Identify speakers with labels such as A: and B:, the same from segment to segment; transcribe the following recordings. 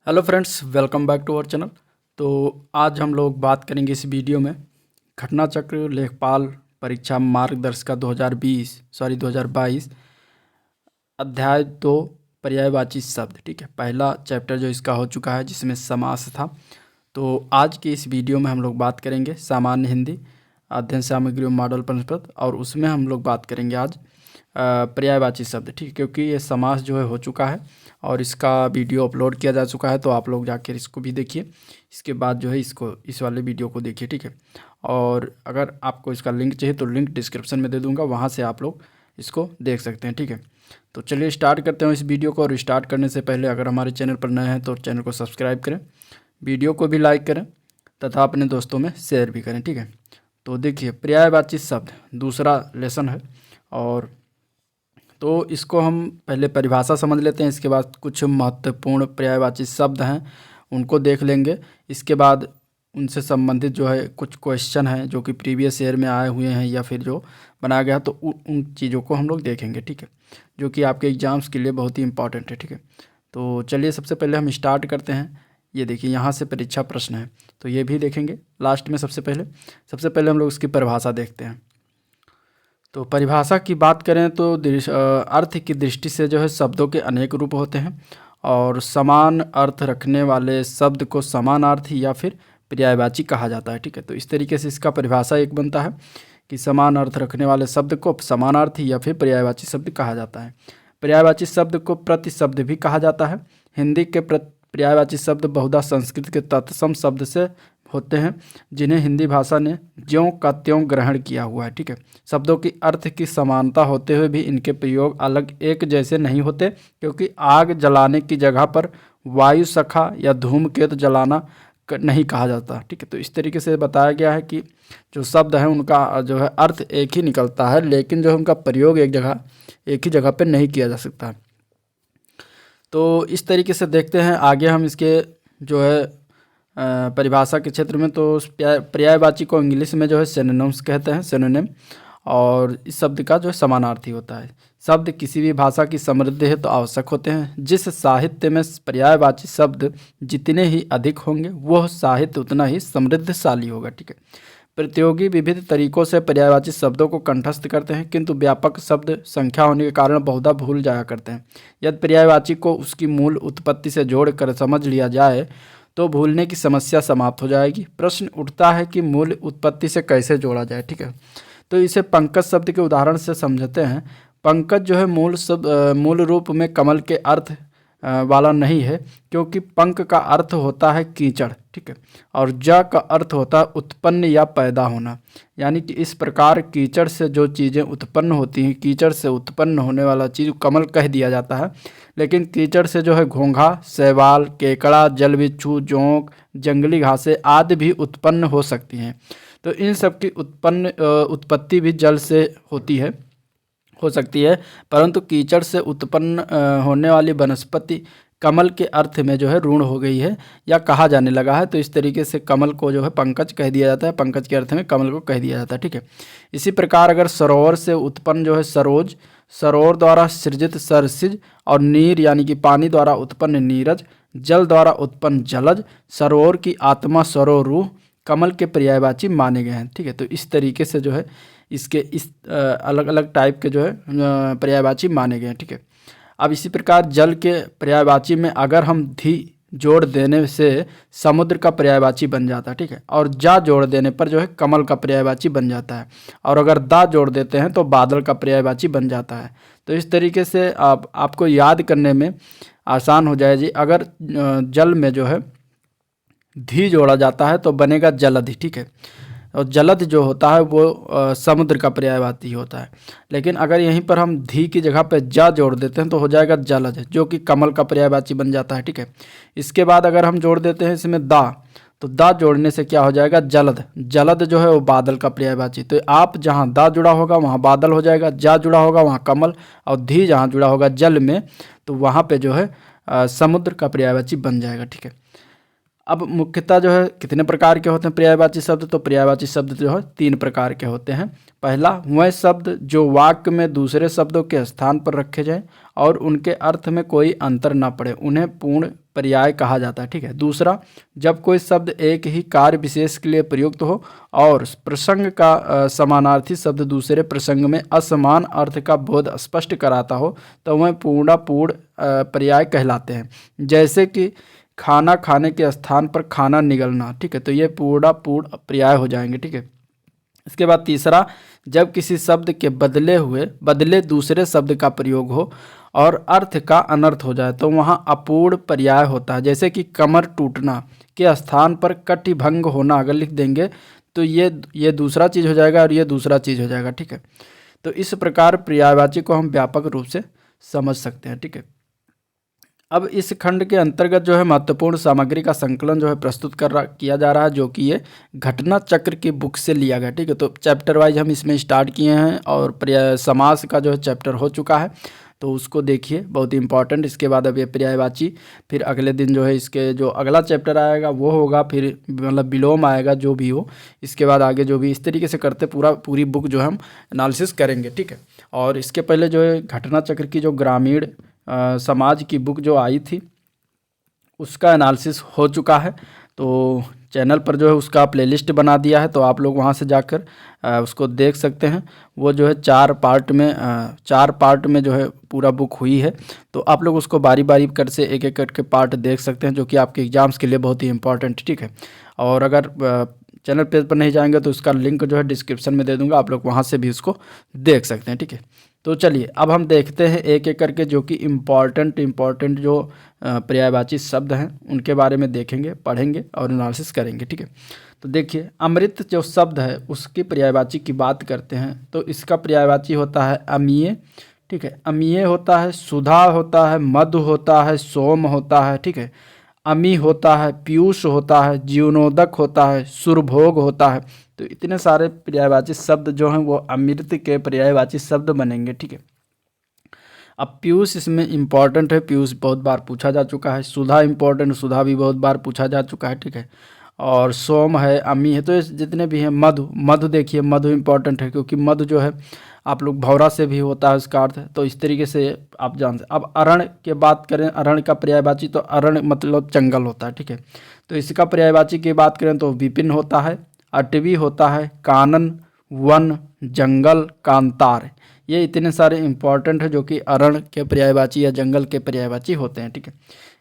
A: Hello friends, welcome back to our channel. तो आज हम लोग बात करेंगे इस वीडियो में घटना चक्र लेखपाल परीक्षा मार्गदर्शिका 2022 अध्याय 2 पर्यायवाची शब्द। ठीक है, पहला चैप्टर जो इसका हो चुका है जिसमें समास था। तो आज की इस वीडियो में हम लोग बात करेंगे सामान्य हिंदी अध्ययन सामग्री और मॉडल प्रश्न पत्र, और उसमें हम लोग बात करेंगे आज पर्यायवाची शब्द। ठीक है, क्योंकि ये समास जो है हो चुका है और इसका वीडियो अपलोड किया जा चुका है, तो आप लोग जाकर इसको भी देखिए। इसके बाद जो है इस वाले वीडियो को देखिए। ठीक है, और अगर आपको इसका लिंक चाहिए तो लिंक डिस्क्रिप्शन में दे दूंगा, वहाँ से आप लोग इसको देख सकते हैं। ठीक है, तो चलिए स्टार्ट करते हैं इस वीडियो को। और स्टार्ट करने से पहले अगर हमारे चैनल पर नए हैं तो चैनल को सब्सक्राइब करें, वीडियो को भी लाइक करें तथा अपने दोस्तों में शेयर भी करें। ठीक है, तो देखिए पर्यायवाची शब्द दूसरा लेसन है, और तो इसको हम पहले परिभाषा समझ लेते हैं। इसके बाद कुछ महत्वपूर्ण पर्यायवाची शब्द हैं उनको देख लेंगे। इसके बाद उनसे संबंधित जो है कुछ क्वेश्चन हैं जो कि प्रीवियस ईयर में आए हुए हैं या फिर जो बनाया गया, तो उन चीज़ों को हम लोग देखेंगे। ठीक है, जो कि आपके एग्ज़ाम्स के लिए बहुत ही इंपॉर्टेंट है। ठीक है, तो चलिए सबसे पहले हम स्टार्ट करते हैं। ये देखिए यहाँ से परीक्षा प्रश्न है, तो ये भी देखेंगे लास्ट में। सबसे पहले हम लोग उसकी परिभाषा देखते हैं। तो परिभाषा की बात करें तो अर्थ की दृष्टि से जो है शब्दों के अनेक रूप होते हैं, और समान अर्थ रखने वाले शब्द को समानार्थी या फिर पर्यायवाची कहा जाता है। ठीक है, तो इस तरीके से इसका परिभाषा एक बनता है कि समान अर्थ रखने वाले शब्द को समानार्थी या फिर पर्यायवाची शब्द कहा जाता है। पर्यायवाची शब्द को प्रति शब्द भी कहा जाता है। हिंदी के पर्यायवाची शब्द बहुधा संस्कृत के तत्सम शब्द से होते हैं, जिन्हें हिंदी भाषा ने ज्यों का त्यों ग्रहण किया हुआ है। ठीक है, शब्दों की अर्थ की समानता होते हुए भी इनके प्रयोग अलग एक जैसे नहीं होते, क्योंकि आग जलाने की जगह पर वायु सखा या धूमकेतु जलाना नहीं कहा जाता। ठीक है, तो इस तरीके से बताया गया है कि जो शब्द हैं उनका जो है अर्थ एक ही निकलता है, लेकिन जो है उनका प्रयोग एक ही जगह पर नहीं किया जा सकता। तो इस तरीके से देखते हैं आगे हम इसके जो है परिभाषा के क्षेत्र में। तो पर्यायवाची को इंग्लिश में जो है सिनोनिम्स कहते हैं, सिनोनिम, और इस शब्द का जो है समानार्थी होता है। शब्द किसी भी भाषा की समृद्धि है तो आवश्यक होते हैं। जिस साहित्य में पर्यायवाची शब्द जितने ही अधिक होंगे वह साहित्य उतना ही समृद्धशाली होगा। ठीक है, प्रतियोगी विविध तरीकों से पर्यायवाची शब्दों को कंठस्थ करते हैं, किंतु व्यापक शब्द संख्या होने के कारण बहुधा भूल जाया करते हैं। यदि पर्यायवाची को उसकी मूल उत्पत्ति से जोड़कर समझ लिया जाए तो भूलने की समस्या समाप्त हो जाएगी। प्रश्न उठता है कि मूल उत्पत्ति से कैसे जोड़ा जाए। ठीक है, तो इसे पंकज शब्द के उदाहरण से समझते हैं। पंकज जो है मूल रूप में कमल के अर्थ वाला नहीं है, क्योंकि पंक का अर्थ होता है कीचड़। ठीक है, और ज का अर्थ होता है उत्पन्न या पैदा होना, यानी कि इस प्रकार कीचड़ से जो चीज़ें उत्पन्न होती हैं, कीचड़ से उत्पन्न होने वाला चीज़ कमल कह दिया जाता है। लेकिन कीचड़ से जो है घोंघा, शैवाल, केकड़ा, जल बिच्छू, जोंक, जंगली घासें आदि भी उत्पन्न हो सकती हैं। तो इन सब की उत्पत्ति भी जल से हो सकती है, परंतु कीचड़ से उत्पन्न होने वाली वनस्पति कमल के अर्थ में जो है ऋण हो गई है या कहा जाने लगा है। तो इस तरीके से कमल को जो है पंकज कह दिया जाता है, पंकज के अर्थ में कमल को कह दिया जाता है। ठीक है, इसी प्रकार अगर सरोवर से उत्पन्न जो है सरोज, सरोवर द्वारा सृजित सरसिज, और नीर यानी कि पानी द्वारा उत्पन्न नीरज, जल द्वारा उत्पन्न जलज, सरोवर की आत्मा सरोरूह कमल के पर्यायवाची माने गए हैं। ठीक है, तो इस तरीके से जो है इसके इस अलग अलग टाइप के जो है पर्यायवाची माने गए हैं। ठीक है, अब इसी प्रकार जल के पर्यायवाची में अगर हम धी जोड़ देने से समुद्र का पर्यायवाची बन जाता है। ठीक है, और जा जोड़ देने पर जो है कमल का पर्यायवाची बन जाता है, और अगर दा जोड़ देते हैं तो बादल का पर्यायवाची बन जाता है। तो इस तरीके से आपको याद करने में आसान हो जाए जी। अगर जल में जो है धी जोड़ा जाता है तो बनेगा जलधि। ठीक है, और जलद जो होता है वो समुद्र का पर्यायवाची होता है। लेकिन अगर यहीं पर हम धी की जगह पर जा जोड़ देते हैं तो हो जाएगा जलज, जो कि कमल का पर्यायवाची बन जाता है। ठीक है, इसके बाद अगर हम जोड़ देते हैं इसमें दा, तो दा जोड़ने से क्या हो जाएगा जलद, जलद जो है वो बादल का पर्यायवाची। तो आप जहाँ दा जुड़ा होगा वहाँ बादल हो जाएगा, जा जुड़ा होगा वहाँ कमल, और धी जहाँ जुड़ा होगा जल में तो वहाँ पे जो है समुद्र का पर्यायवाची बन जाएगा। ठीक है, अब मुख्यतः जो है कितने प्रकार के होते हैं पर्यायवाची शब्द, तो पर्यायवाची शब्द जो है 3 प्रकार के होते हैं। पहला, वह शब्द जो वाक्य में दूसरे शब्दों के स्थान पर रखे जाएं और उनके अर्थ में कोई अंतर ना पड़े, उन्हें पूर्ण पर्याय कहा जाता है। ठीक है। दूसरा, जब कोई शब्द एक ही कार्य विशेष के लिए प्रयुक्त हो और प्रसंग का समानार्थी शब्द दूसरे प्रसंग में असमान अर्थ का बोध स्पष्ट कराता हो तो वह पूर्ण पर्याय कहलाते हैं। जैसे कि खाना खाने के स्थान पर खाना निगलना। ठीक है। तो ये पूर्ण पर्याय हो जाएंगे। ठीक है। इसके बाद तीसरा, जब किसी शब्द के बदले दूसरे शब्द का प्रयोग हो और अर्थ का अनर्थ हो जाए तो वहाँ अपूर्ण पर्याय होता है। जैसे कि कमर टूटना के स्थान पर कटिभंग होना अगर लिख देंगे तो ये दूसरा चीज़ हो जाएगा और ये दूसरा चीज़ हो जाएगा। ठीक है। तो इस प्रकार पर्यायवाची को हम व्यापक रूप से समझ सकते हैं। ठीक है। अब इस खंड के अंतर्गत जो है महत्वपूर्ण सामग्री का संकलन जो है प्रस्तुत किया जा रहा है, जो कि ये घटना चक्र की बुक से लिया गया। ठीक है। तो चैप्टर वाइज हम इसमें स्टार्ट किए हैं और समास का जो है चैप्टर हो चुका है, तो उसको देखिए, बहुत ही इंपॉर्टेंट। इसके बाद अब ये पर्यायवाची, फिर अगले दिन जो है इसके जो अगला चैप्टर आएगा वो होगा, फिर मतलब विलोम आएगा जो भी हो। इसके बाद आगे जो भी इस तरीके से करते पूरी बुक जो है हम एनालिसिस करेंगे। ठीक है। और इसके पहले जो है घटना चक्र की जो ग्रामीण समाज की बुक जो आई थी उसका एनालिसिस हो चुका है, तो चैनल पर जो है उसका प्लेलिस्ट बना दिया है, तो आप लोग वहां से जाकर उसको देख सकते हैं। वो जो है 4 पार्ट में जो है पूरा बुक हुई है, तो आप लोग उसको बारी बारी कर से एक एक करके पार्ट देख सकते हैं, जो कि आपके एग्जाम्स के लिए बहुत ही इंपॉर्टेंट। ठीक है। और अगर चैनल पेज पर नहीं जाएंगे तो उसका लिंक जो है डिस्क्रिप्शन में दे दूंगा, आप लोग वहाँ से भी उसको देख सकते हैं। ठीक है। तो चलिए अब हम देखते हैं एक एक करके, जो कि इम्पॉर्टेंट जो पर्यायवाची शब्द हैं उनके बारे में देखेंगे, पढ़ेंगे और एनालिसिस करेंगे। ठीक है। तो देखिए, अमृत जो शब्द है उसकी पर्यायवाची की बात करते हैं तो इसका पर्यायवाची होता है अमीय। ठीक है। अमीय होता है, सुधा होता है, मधु होता है, सोम होता है। ठीक है। अमी होता है, पीयूष होता है, जीवनोदक होता है, सुरभोग होता है। तो इतने सारे पर्यायवाची शब्द जो हैं वो अमृत के पर्यायवाची शब्द बनेंगे। ठीक है। अब पीयूष इसमें इंपॉर्टेंट है, पीयूष बहुत बार पूछा जा चुका है। सुधा इंपॉर्टेंट, सुधा भी बहुत बार पूछा जा चुका है। ठीक है। और सोम है, अमी है, तो जितने भी हैं, मधु देखिए, मधु इंपॉर्टेंट है क्योंकि मधु जो है आप लोग भौरा से भी होता है उसका अर्थ, तो इस तरीके से आप जानते हैं। अब अरण्य की बात करें, अरण्य का पर्यायवाची तो अरण्य मतलब जंगल होता है। ठीक है। तो इसका पर्यायवाची की बात करें तो विपिन होता है, अटवी होता है, कानन, वन, जंगल, कांतार। ये इतने सारे इंपॉर्टेंट है जो कि अरण्य के पर्यायवाची या जंगल के पर्यायवाची होते हैं। ठीक है।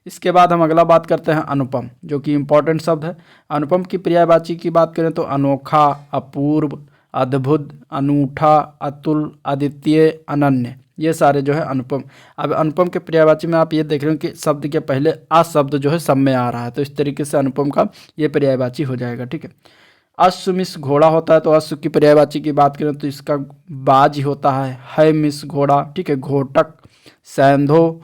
A: इसके बाद हम अगला बात करते हैं अनुपम, जो कि इंपॉर्टेंट शब्द है। अनुपम की पर्यायवाची की बात करें तो अनोखा, अपूर्व, अद्भुत, अनूठा, अतुल, अद्वितीय, अनन्य, ये सारे जो है अनुपम। अब अनुपम के पर्यायवाची में आप ये देख रहे हो कि शब्द के पहले आ शब्द जो है सब में आ रहा है, तो इस तरीके से अनुपम का ये पर्यायवाची हो जाएगा। ठीक है। अश्व मिस घोड़ा होता है, तो अश्व की पर्यायवाची की बात करें तो इसका बाज होता है मिस घोड़ा। ठीक है। घोटक, सैंधो,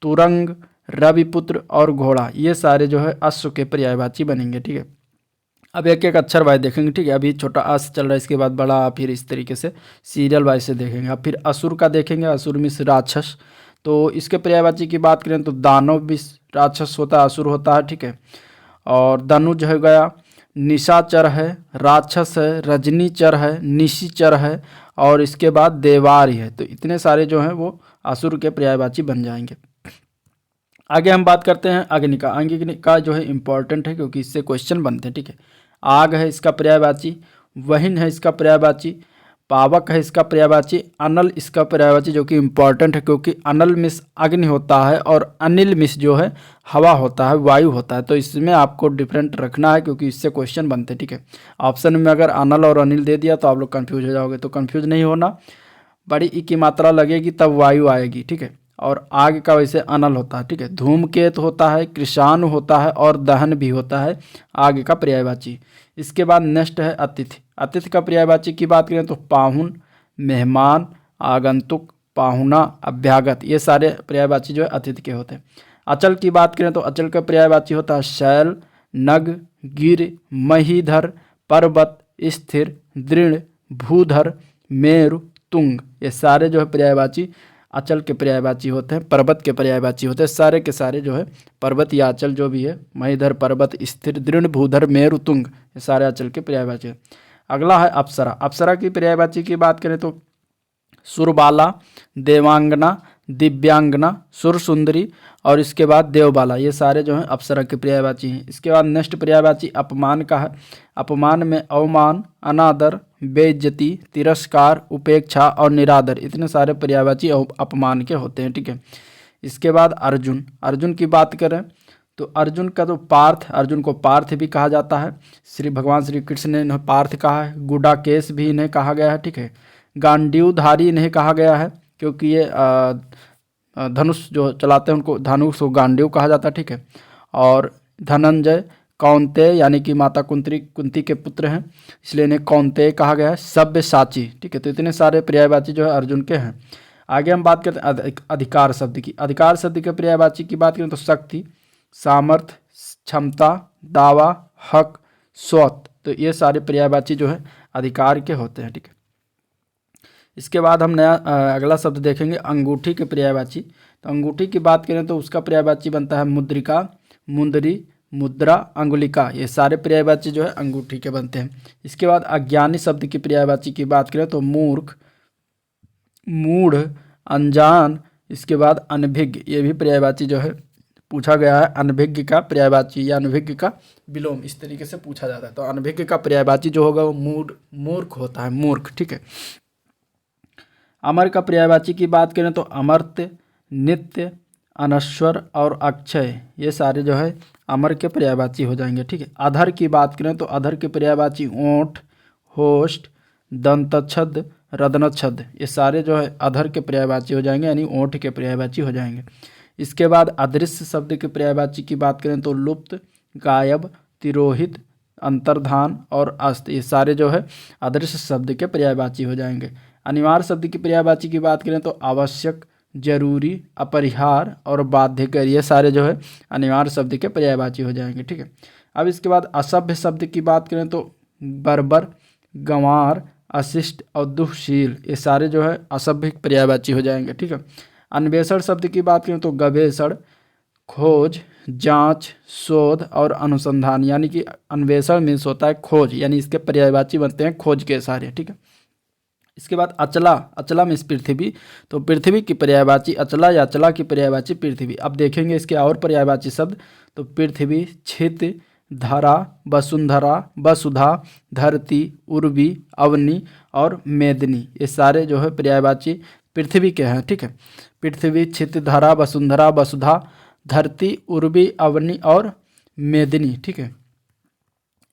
A: तुरंग, रविपुत्र और घोड़ा, ये सारे जो है अश्व के पर्यायवाची बनेंगे। ठीक है। अब एक एक अक्षर वाइज देखेंगे। ठीक है। अभी छोटा अस चल रहा है, इसके बाद बड़ा, फिर इस तरीके से सीरियल वाइज से देखेंगे। अब फिर असुर का देखेंगे, असुर मिस राक्षस, तो इसके पर्यायवाची की बात करें तो दानव भी राक्षस होता है, असुर होता है। ठीक है। और धनुज हो गया, निशाचर है, राक्षस है, रजनीचर है, निशिचर है और इसके बाद देवारी है। तो इतने सारे जो हैं वो असुर के पर्यायवाची बन जाएंगे। आगे हम बात करते हैं अग्नि का। अग्नि का जो है इंपॉर्टेंट है क्योंकि इससे क्वेश्चन बनते हैं। ठीक है। आग है इसका पर्यायवाची, वहिन है इसका पर्यायवाची, पावक है इसका पर्यायवाची, अनल इसका पर्यायवाची, जो कि इंपॉर्टेंट है क्योंकि अनल मिस अग्नि होता है और अनिल मिस जो है हवा होता है, वायु होता है। तो इसमें आपको डिफरेंट रखना है क्योंकि इससे क्वेश्चन बनते हैं। ठीक है। ऑप्शन में अगर अनल और अनिल दे दिया तो आप लोग कन्फ्यूज हो जाओगे, तो कन्फ्यूज नहीं होना। बड़ी ई की मात्रा लगेगी तब वायु आएगी। ठीक है। और आग का वैसे अनल होता है। ठीक है। धूमकेतु होता है, कृषाणु होता है और दहन भी होता है आग का पर्यायवाची। इसके बाद नेक्स्ट है अतिथि। अतिथि का पर्यायवाची की बात करें तो पाहुन, मेहमान, आगंतुक, पाहुना, अभ्यागत, ये सारे पर्यायवाची जो है अतिथि के होते हैं। अचल की बात करें तो अचल का पर्यायवाची होता है शैल, नग, गिर, महीधर, पर्वत, स्थिर, दृढ़, भूधर, मेरु, तुंग, ये सारे जो है पर्यायवाची अचल के पर्यायवाची होते हैं, पर्वत के पर्यायवाची होते हैं। सारे के सारे जो है पर्वत या अचल जो भी है, महीधर, पर्वत, स्थिर, दृढ़, भूधर, मेरु, तुंग, ये सारे अचल के पर्यायवाची है। अगला है अप्सरा। अप्सरा की पर्यायवाची की बात करें तो सुरबाला, देवांगना, दिव्यांगना, सुरसुंदरी और इसके बाद देवबाला, ये सारे जो हैं अप्सरा के पर्यायवाची हैं। इसके बाद नेक्स्ट पर्यायवाची अपमान का है। अपमान में अवमान, अनादर, बेइज्जती, तिरस्कार, उपेक्षा और निरादर, इतने सारे पर्यायवाची अपमान के होते हैं। ठीक है। इसके बाद अर्जुन। अर्जुन की बात करें तो अर्जुन का तो पार्थ, अर्जुन को पार्थ भी कहा जाता है। भगवान श्री कृष्ण ने इन्हें पार्थ कहा है। गुडाकेश भी इन्हें कहा गया है। ठीक है। गांडीवधारी इन्हें कहा गया है, क्योंकि ये धनुष जो चलाते हैं उनको धनुष को गांडीव कहा जाता है। ठीक है। और धनंजय, कौंतेय यानी कि माता कुंती के पुत्र हैं, इसलिए इन्हें कौंतेय कहा गया है। सब्यसाची। ठीक है। तो इतने सारे पर्यायवाची जो है अर्जुन के हैं। आगे हम बात करते हैं अधिकार शब्द की। अधिकार शब्द के पर्यायवाची की बात करें तो शक्ति, सामर्थ्य, क्षमता, दावा, हक, स्वत, तो ये सारे पर्यायवाची जो है अधिकार के होते हैं। ठीक है। इसके बाद हम नया अगला शब्द देखेंगे अंगूठी के पर्यायवाची। तो अंगूठी की बात करें तो उसका पर्यायवाची बनता है मुद्रिका, मुंदरी, मुद्रा, अंगुलिका, ये सारे पर्यायवाची जो है अंगूठी के बनते हैं। इसके बाद अज्ञानी शब्द की पर्यायवाची की बात करें तो मूर्ख, मूढ़, अनजान, इसके बाद अनभिज्ञ, ये भी पर्यायवाची जो है पूछा गया है। अनभिज्ञ का पर्यायवाची या अनभिज्ञ का विलोम, इस तरीके से पूछा जाता है। तो अनभिज्ञ का पर्यायवाची जो होगा वो मूर्ख होता है, मूर्ख। ठीक है। अमर का पर्यायवाची की बात करें तो अमर्त्य, नित्य, अनश्वर और अक्षय, ये सारे जो है अमर के पर्यायवाची हो जाएंगे। ठीक है। अधर की बात करें तो अधर के पर्यायवाची ओंठ, होष्ठ, दंतच्छद, रदनच्छद, ये सारे जो है अधर के पर्यायवाची हो जाएंगे, यानी ओंठ के पर्यायवाची हो जाएंगे। इसके बाद अदृश्य शब्द के पर्यायवाची की बात करें तो लुप्त, गायब, तिरोहित, अंतर्धान और अस्त, ये सारे जो है अदृश्य शब्द के पर्यायवाची हो जाएंगे। अनिवार्य शब्द की पर्यायवाची की बात करें तो आवश्यक, जरूरी, अपरिहार्य और बाध्यकर, ये सारे जो है अनिवार्य शब्द के पर्यायवाची हो जाएंगे। ठीक है। अब इसके बाद असभ्य शब्द की बात करें तो बर्बर, गंवार, अशिष्ट और दुःशील, ये सारे जो है असभ्य पर्यायवाची हो जाएंगे। ठीक है। अन्वेषण शब्द की बात करें तो गवेषण, खोज, जांच, शोध और अनुसंधान, यानी कि अन्वेषण मीन्स होता है खोज, यानी इसके पर्यायवाची बनते हैं खोज के सारे। ठीक है। इसके बाद अचला, अचला मीन्स पृथ्वी, तो पृथ्वी की पर्यायवाची अचला या अचला की पर्यायवाची पृथ्वी। अब देखेंगे इसके और पर्यायवाची शब्द, तो पृथ्वी, छित, धरा, वसुंधरा, वसुधा, धरती, उर्वी, अवनी और मेदिनी, ये सारे जो है पर्यायवाची पृथ्वी के हैं। ठीक है। पृथ्वी, छित, धरा, वसुंधरा, वसुधा, धरती, उर्वी, अवनी और मेदिनी। ठीक है।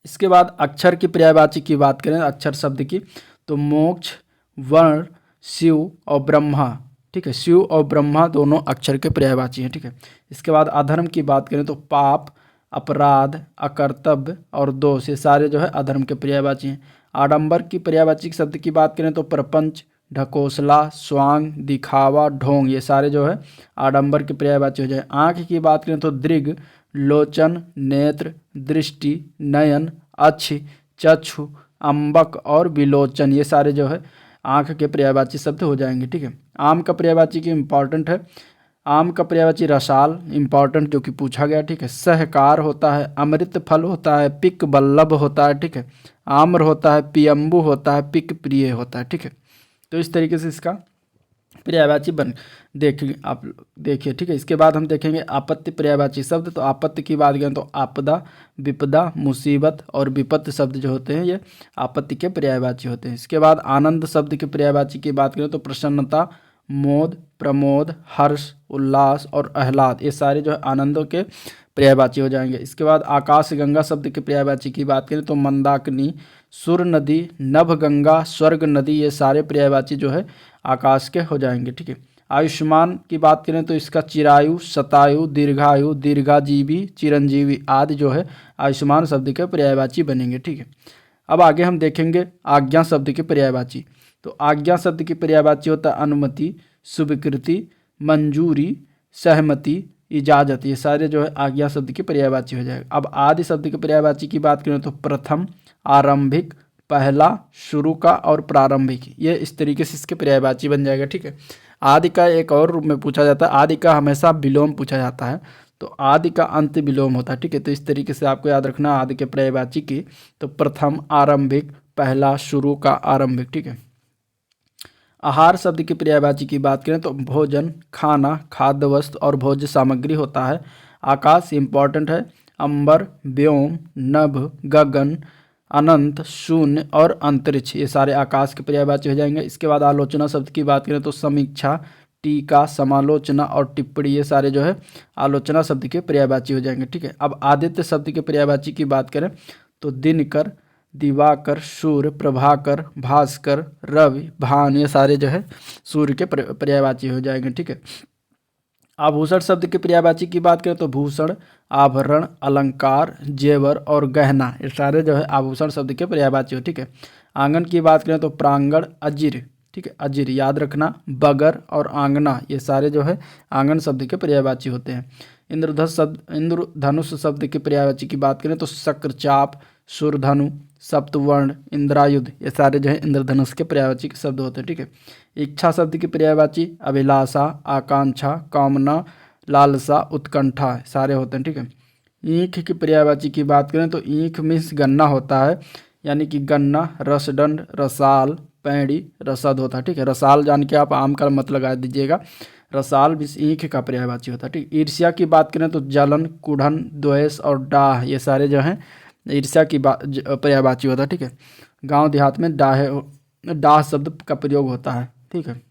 A: इसके बाद अक्षर की पर्यायवाची की बात करें अक्षर शब्द की तो मोक्ष, वर्ण, शिव और ब्रह्मा। ठीक है। शिव और ब्रह्मा दोनों अक्षर के पर्यायवाची हैं। ठीक है। इसके बाद अधर्म की बात करें तो पाप, अपराध, अकर्तव्य और दोष, ये सारे जो है अधर्म के पर्यायवाची हैं। आडंबर की पर्यायवाची शब्द की बात करें तो प्रपंच, ढकोसला, स्वांग, दिखावा, ढोंग, ये सारे जो है आडंबर के पर्यायवाची हो जाए। आँख की बात करें तो दृग, लोचन, नेत्र, दृष्टि, नयन, अक्ष, चक्षु, अम्बक और विलोचन, ये सारे जो है आँख के पर्यायवाची शब्द हो जाएंगे। ठीक है। आम का पर्यायवाची की इम्पॉर्टेंट है। आम का पर्यायवाची रसाल, इम्पॉर्टेंट, जो कि पूछा गया। ठीक है। सहकार होता है, अमृत फल होता है, पिक बल्लभ होता है। ठीक है। आम्र होता है, पियम्बु होता है, पिक प्रिय होता है। ठीक है। तो इस तरीके से इसका पर्यायवाची बन देखिए आप देखिए। ठीक है। इसके बाद हम देखेंगे आपत्ति पर्यायवाची शब्द। तो आपत्ति की बात करें तो आपदा, विपदा, मुसीबत और विपत्ति शब्द जो होते हैं ये आपत्ति के पर्यायवाची होते हैं। इसके बाद आनंद शब्द के पर्यायवाची की बात करें तो प्रसन्नता, मोद, प्रमोद, हर्ष, उल्लास और आह्लाद, ये सारे जो है आनंदों के पर्यायवाची हो जाएंगे। इसके बाद आकाश गंगा शब्द के पर्यायवाची की बात करें तो मंदाकिनी, सुर नदी, नभ गंगा, स्वर्ग नदी, ये सारे पर्यायवाची जो है आकाश के हो जाएंगे। ठीक है। आयुष्मान की बात करें तो इसका चिरायु, शतायु, दीर्घायु, दीर्घाजीवी, चिरंजीवी आदि जो है आयुष्मान शब्द के पर्यायवाची बनेंगे। ठीक है। अब आगे हम देखेंगे आज्ञा शब्द की पर्यायवाची। तो आज्ञा शब्द की पर्यायवाची होता है अनुमति, स्वीकृति, मंजूरी, सहमति, इजाजत, ये सारे जो है आज्ञा शब्द की पर्यायवाची हो जाएगा। अब आदि शब्द की पर्यायवाची की बात करें तो प्रथम, आरंभिक, पहला, शुरू का और प्रारंभिक, ये इस तरीके से इसके पर्यायवाची बन जाएगा। ठीक है। आदि का एक और रूप में पूछा जाता है, आदि का हमेशा विलोम पूछा जाता है, तो आदि का अंत विलोम होता है, ठीक है। तो इस तरीके से आपको याद रखना आदि के पर्यायवाची की, तो प्रथम, आरंभिक, पहला, शुरू का, आरंभिक, ठीक है। आहार शब्द की पर्यायवाची की बात करें तो भोजन, खाना, खाद्य वस्तु और भोज्य सामग्री होता है। आकाश इंपॉर्टेंट है। अंबर, व्योम, नभ, गगन, अनंत, शून्य और अंतरिक्ष, ये सारे आकाश के पर्यायवाची हो जाएंगे। इसके बाद आलोचना शब्द की बात करें तो समीक्षा, टीका, समालोचना और टिप्पणी, ये सारे जो है आलोचना शब्द के पर्यायवाची हो जाएंगे, ठीक है। अब आदित्य शब्द के पर्यायवाची की बात करें तो दिनकर, दिवाकर, सूर्य, प्रभाकर, भास्कर, रवि, भान, ये सारे जो है सूर्य के पर्यायवाची हो जाएंगे, ठीक है। आभूषण शब्द के पर्यायवाची की बात करें तो भूषण, आभरण, अलंकार, जेवर और गहना, ये सारे जो है आभूषण शब्द के पर्यायवाची हो, ठीक है। आंगन की बात करें तो प्रांगण, अजिर, ठीक है, अजिर याद रखना, बगर और आंगना, ये सारे जो है आंगन शब्द के पर्यायवाची होते हैं। इंद्रधनुष शब्द के पर्यायवाची की बात करें तो शक्रचाप, सूर्यधनु, सप्तवर्ण, इंद्रायुध, ये सारे जो है इंद्रधनुष के पर्यायवाची शब्द होते हैं, ठीक है। इच्छा शब्द की पर्यायवाची अभिलाषा, आकांक्षा, कामना, लालसा, उत्कंठा, सारे होते हैं, ठीक है। ईख की पर्यायवाची की बात करें तो ईख मीन्स गन्ना होता है, यानी कि गन्ना, रसदंड, रसाल, पैड़ी, रसद होता है, ठीक है। रसाल जान के आप आम का मत लगा दीजिएगा, रसाल भी ईख का पर्यायवाची होता है, ठीक। ईर्ष्या की बात करें तो जलन, कुढ़न, द्वेष और डाह, ये सारे जो हैं ईर्ष्या की पर्यायवाची होता है, ठीक है। गांव देहात में डाह शब्द का प्रयोग होता है, ठीक है।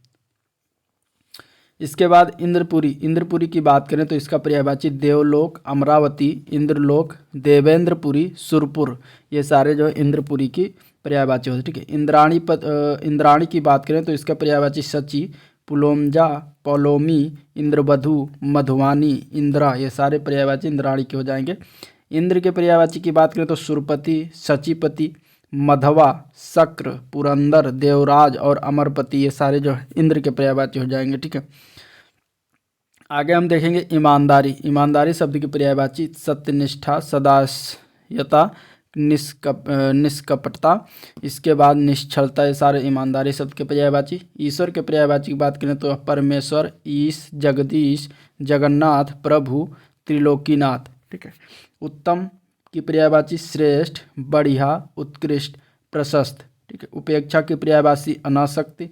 A: इसके बाद इंद्रपुरी, इंद्रपुरी की बात करें तो इसका पर्यायवाची देवलोक, अमरावती, इंद्रलोक, देवेंद्रपुरी, सुरपुर, ये सारे जो है इंद्रपुरी की पर्यायवाची होते हैं, ठीक है। इंद्राणी की बात करें तो इसका पर्यायवाची सची, पुलोमजा, पौलोमी, इंद्रवधु, मधुवानी, इंद्रा, ये सारे पर्यायवाची इंद्राणी के हो जाएंगे। इंद्र के पर्यायवाची की बात करें तो सुरपति, सचिपति, मधवा, शक्र, पुरंदर, देवराज और अमरपति, ये सारे जो इंद्र के पर्यायवाची हो जाएंगे, ठीक है। आगे हम देखेंगे ईमानदारी। ईमानदारी शब्द की पर्यायवाची सत्यनिष्ठा, सदास्यता, निष्कपटता, इसके बाद निश्चलता, ये सारे ईमानदारी शब्द के पर्यायवाची। ईश्वर के पर्यायवाची की बात करें तो परमेश्वर, ईश, जगदीश, जगन्नाथ, प्रभु, त्रिलोकीनाथ, ठीक है। उत्तम की पर्यायवाची श्रेष्ठ, बढ़िया, उत्कृष्ट, प्रशस्त, ठीक है। उपेक्षा की पर्यायवाची अनासक्ति,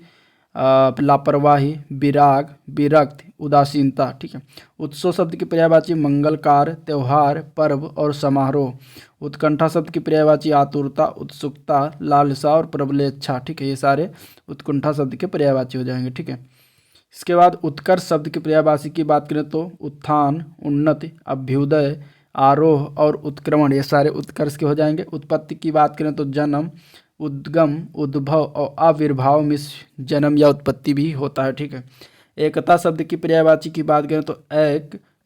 A: लापरवाही, विराग, विरक्त, उदासीनता, ठीक है। उत्सव शब्द की पर्यायवाची मंगलकार, त्यौहार, पर्व और समारोह। उत्कंठा शब्द की पर्यायवाची आतुरता, उत्सुकता, लालसा और प्रबलेच्छा, ठीक है। ये सारे उत्कंठा शब्द के पर्यायवाची हो जाएंगे, ठीक है। इसके बाद उत्कर्ष शब्द की पर्यायवाची की बात करें तो उत्थान, उन्नति, अभ्युदय, आरोह और उत्क्रमण, ये सारे उत्कर्ष के हो जाएंगे। उत्पत्ति की बात करें तो जन्म, उद्गम, उद्भव और आविर्भाव में जन्म या उत्पत्ति भी होता है, ठीक है। एकता शब्द की पर्यायवाची की बात करें तो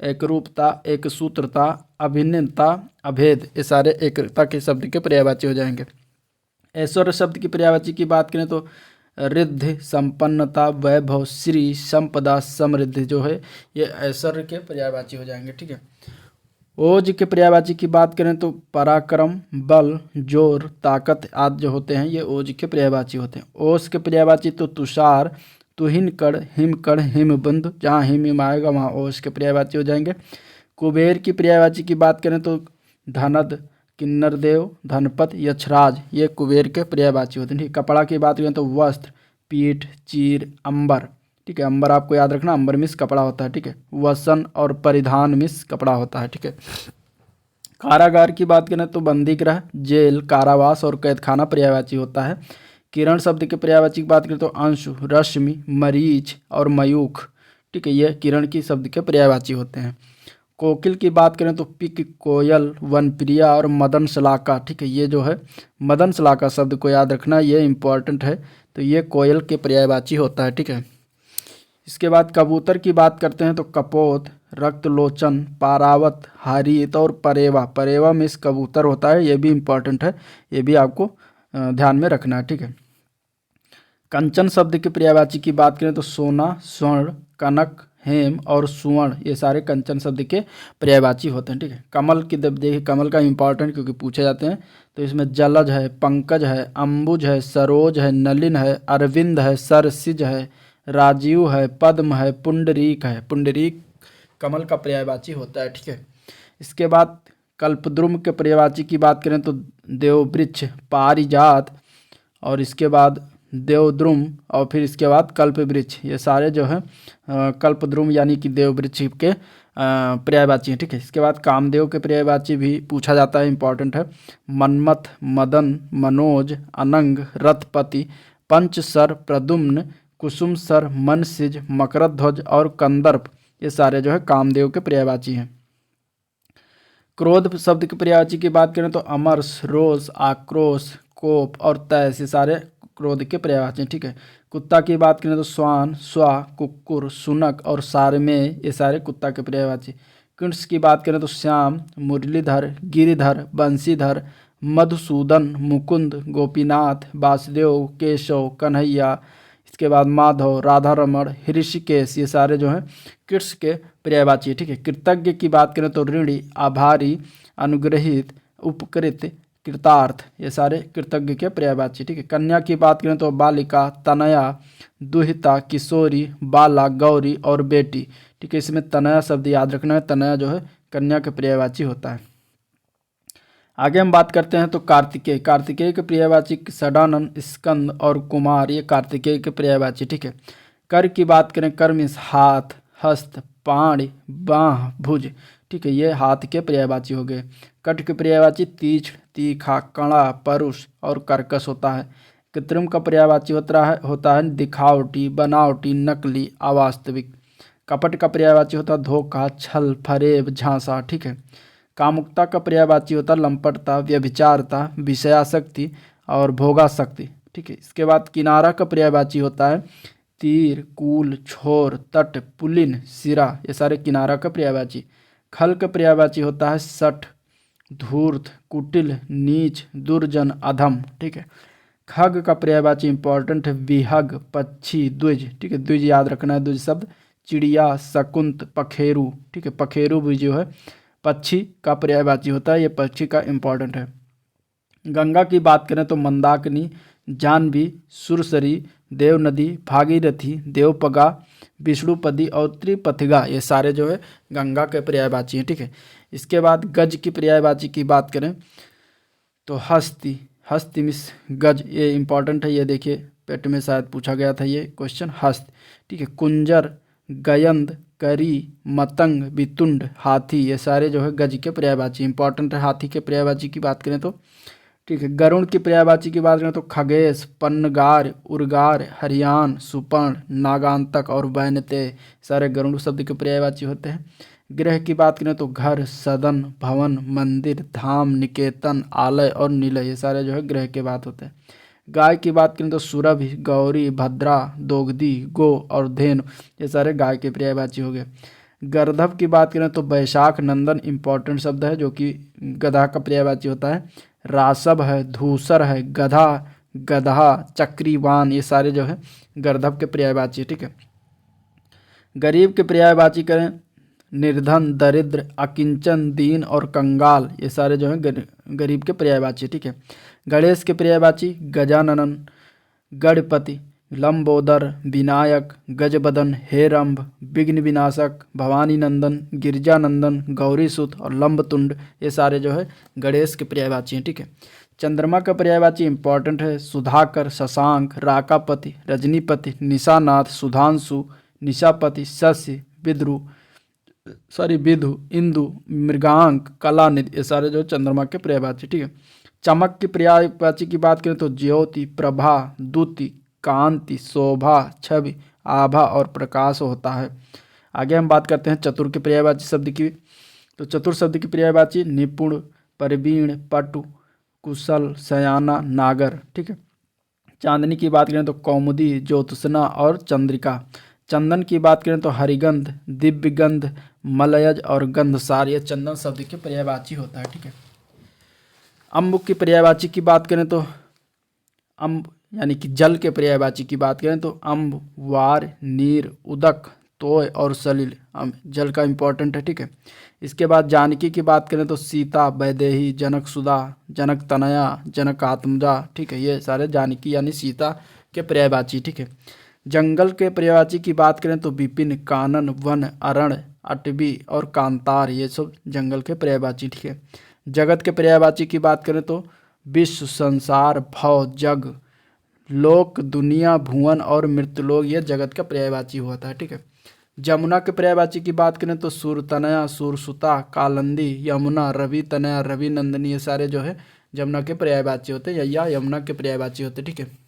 A: एकरूपता, एक सूत्रता, अभिन्नता, अभेद, ये सारे एकता के शब्द के पर्यायवाची हो जाएंगे। ऐश्वर्य शब्द की पर्यायवाची की बात करें तो रिद्धि, संपन्नता, वैभव, श्री, संपदा, समृद्धि, जो है ये ऐश्वर्य के पर्यायवाची हो जाएंगे, ठीक है। ओज के पर्यायवाची की बात करें तो पराक्रम, बल, जोर, ताकत आदि जो होते हैं ये ओज के पर्यायवाची होते हैं। ओस के पर्यायवाची तो तुषार, तुहिनकड़, हिमकड़, हिमबंध, जहाँ हिम आएगा वहाँ ओस के पर्यायवाची हो जाएंगे। कुबेर की पर्यायवाची की बात करें तो धनद, किन्नरदेव, धनपत, यक्षराज, ये कुबेर के पर्यायवाची होते हैं, ठीक। कपड़ा की बात करें तो वस्त्र, पीठ, चीर, अंबर, ठीक है। अंबर आपको याद रखना, अंबर मिस कपड़ा होता है, ठीक है। वसन और परिधान मिस कपड़ा होता है, ठीक है। कारागार की बात करें तो बंदी गृह, जेल, कारावास और कैदखाना पर्यायवाची होता है। किरण शब्द के पर्यायवाची की बात करें तो अंशु, रश्मि, मरीच और मयूख, ठीक है। ये किरण की शब्द के पर्यायवाची होते हैं। कोकिल की बात करें तो पिक, कोयल, वनप्रिया और मदन शलाका, ठीक है। ये जो है मदन शलाका शब्द को याद रखना, ये इंपॉर्टेंट है, तो ये कोयल के पर्यायवाची होता है, ठीक है। इसके बाद कबूतर की बात करते हैं तो कपोत, रक्तलोचन, पारावत, हारीत और परेवा, परेवा में इस कबूतर होता है, ये भी इंपॉर्टेंट है, ये भी आपको ध्यान में रखना है, ठीक है। कंचन शब्द के पर्यायवाची की बात करें तो सोना, स्वर्ण, कनक, हेम और सुवर्ण, ये सारे कंचन शब्द के पर्यायवाची होते हैं, ठीक है। कमल की देखिए, कमल का इंपॉर्टेंट क्योंकि पूछे जाते हैं, तो इसमें जलज है, पंकज है, अंबुज है, सरोज है, नलिन है, अरविंद है, सरसिज है, राजीव है, पद्म है, पुंडरीक है। पुंडरीक कमल का पर्यायवाची होता है, ठीक है। इसके बाद कल्पद्रुम के पर्यायवाची की बात करें तो देववृक्ष, पारिजात, और इसके बाद देवद्रुम, और फिर इसके बाद कल्पवृक्ष। ये सारे जो है कल्पद्रुम यानी कि देववृक्ष के पर्यायवाची हैं, ठीक है। इसके बाद कामदेव के पर्यायवाची भी पूछा जाता है, इंपॉर्टेंट है। मन्मथ, मदन, मनोज, अनंग, रथपति, पंचसर, प्रद्युम्न, कुसुमसर, मनसिज, मकरध्वज और कंदर्प, ये सारे जो है कामदेव के पर्यायवाची हैं। क्रोध शब्द के पर्यायवाची की बात करें तो अमर्ष, रोष, आक्रोश, कोप और तैस, ये सारे क्रोध के पर्यायवाची हैं, ठीक है। कुत्ता की बात करें तो स्वान, स्वा, कुक्कुर, सुनक और सारमेय, ये सारे कुत्ता के पर्यायवाची। कृष्ण की बात करें तो श्याम, मुरलीधर, गिरिधर, बंशीधर, मधुसूदन, मुकुंद, गोपीनाथ, वासुदेव, केशव, कन्हैया, इसके बाद माधव, राधा रमण, ऋषिकेश, ये सारे जो हैं कृष्ण के पर्यायवाची, ठीक है। कृतज्ञ की बात करें तो ऋणी, आभारी, अनुग्रहित, उपकृत, कृतार्थ, ये सारे कृतज्ञ के पर्यायवाची, ठीक है। कन्या की बात करें तो बालिका, तनया, दुहिता, किशोरी, बाला, गौरी और बेटी, ठीक है। इसमें तनया शब्द याद रखना है, तनया जो है कन्या के पर्यायवाची होता है। आगे हम बात करते हैं तो कार्तिकेय। कार्तिकेय के पर्यायवाची षडानन, स्कंद और कुमार, ये कार्तिकेय के पर्यायवाची, ठीक है। कर की बात करें, कर मीन्स हाथ, हस्त, पाण, बाह, भुज, ठीक है, ये हाथ के पर्यायवाची हो गए। कट के पर्यायवाची तीक्ष्ण, तीखा, कड़ा, परुष और कर्कश होता है। कृत्रिम का पर्यायवाची होता है दिखावटी, बनावटी, नकली, अवास्तविक। कपट का पर्यायवाची होता है धोखा, छल, फरेब, झांसा, ठीक है। कामुकता का पर्यायवाची होता है लंपटता, व्यभिचारता, विषयासक्ति और भोगासक्ति, ठीक है। इसके बाद किनारा का पर्यायवाची होता है तीर, कूल, छोर, तट, पुलिन, सिरा, ये सारे किनारा का पर्यायवाची। खल का पर्यायवाची होता है सठ, धूर्त, कुटिल, नीच, दुर्जन, अधम, ठीक है। खग का पर्यायवाची इंपॉर्टेंट है विहग, पक्षी, द्विज, ठीक है। द्विज याद रखना है, द्विज शब्द चिड़िया, शकुंत, पखेरु, ठीक है। पखेरु भी जो है पक्षी का पर्यायवाची होता है, ये पक्षी का इंपॉर्टेंट है। गंगा की बात करें तो मंदाकिनी, जाह्नवी, सुरसरी, देवनदी, भागीरथी, देवपगा, विष्णुपदी और त्रिपथिगा, ये सारे जो है गंगा के पर्यायवाची हैं, ठीक है। इसके बाद गज की पर्यायवाची की बात करें तो हस्ती, हस्ती मिस गज, ये इंपॉर्टेंट है, ये देखिए पेट में शायद पूछा गया था ये क्वेश्चन, हस्त, ठीक है। कुंजर, गयंद, करी, मतंग, वितुंड, हाथी, ये सारे जो है गज के पर्यायवाची इंपॉर्टेंट है। हाथी के पर्यायवाची की बात करें तो, ठीक है। गरुड़ की पर्यायवाची की बात करें तो खगेश, पन्नगार, उर्गार, हरियाण, सुपर्ण, नागांतक और वैनते, सारे गरुड़ शब्द के पर्यायवाची होते हैं। गृह की बात करें तो घर, सदन, भवन, मंदिर, धाम, निकेतन, आलय और निलय, ये सारे जो है गृह के बात होते हैं। गाय की बात करें तो सुरभि, गौरी, भद्रा, दोगदी, गो और धेनु, ये सारे गाय के पर्यायवाची हो गए। गर्दभ की बात करें तो बैशाख, नंदन इंपॉर्टेंट शब्द है जो कि गधा का पर्यायवाची होता है। रासब है, धूसर है, गधा, गधा, चक्रीवान, ये सारे जो है गर्दभ के पर्यायवाची, ठीक है। गरीब के पर्यायवाची करें निर्धन, दरिद्र, अकिंचन, दीन और कंगाल, ये सारे जो हैं गरीब के पर्यायवाची, ठीक है। गणेश के पर्यायवाची गजानन, गणपति, लंबोदर, विनायक, गजबदन, हेरंब, विघ्न विनाशक, भवानी नंदन, गिरजानंदन, गौरीसुत और लंबतुंड, ये सारे जो है गणेश के पर्यायवाची हैं, ठीक है। चंद्रमा का पर्यायवाची इंपॉर्टेंट है सुधाकर, शशांक, राकापति, रजनीपति, निशानाथ, सुधांशु, निशापति, शशि, विधु, इंदु, मृगांक, कलानिधि, ये सारे जो चंद्रमा के पर्यायवाची, ठीक है। चमक की पर्यायवाची की बात करें तो ज्योति, प्रभा, द्युति, कांति, शोभा, छवि, आभा और प्रकाश होता है। आगे हम बात करते हैं चतुर के पर्यायवाची शब्द की। तो चतुर शब्द की पर्यायवाची निपुण, प्रवीण, पटु, कुशल, सयाना, नागर, ठीक है। चांदनी की बात करें तो कौमुदी, ज्योत्सना और चंद्रिका। चंदन की बात करें तो हरिगंध, दिव्यगंध, मलयज और गंधसार, ये चंदन शब्द के पर्यायवाची होता है, ठीक है। अम्ब की पर्यायवाची की बात करें तो अम्ब यानी कि जल के पर्यायवाची की बात करें तो अम्ब, वार, नीर, उदक, तोय और सलिल, जल का इंपॉर्टेंट है, ठीक है। इसके बाद जानकी की बात करें तो सीता, वैदेही, जनक सुधा, जनक तनया, जनक आत्मजा, ठीक है। ये सारे जानकी यानी सीता के पर्यायवाची, ठीक है। जंगल के पर्यायवाची की बात करें तो विपिन, कानन, वन, अरण्य, अटवी और कांतार, ये सब जंगल के पर्यायवाची। ठीक है। जगत के पर्यायवाची की बात करें तो विश्व, संसार, भव, जग, लोक, दुनिया, भुवन और मृत्युलोक, ये जगत का पर्यायवाची होता है। ठीक है। जमुना के पर्यायवाची की बात करें तो सूरतनया, सूरसुता, कालंदी, यमुना, रवि तनया, रवि नंदनी, ये सारे जो है जमुना के पर्यायवाची होते हैं या यमुना के पर्यायवाची होते हैं। ठीक है।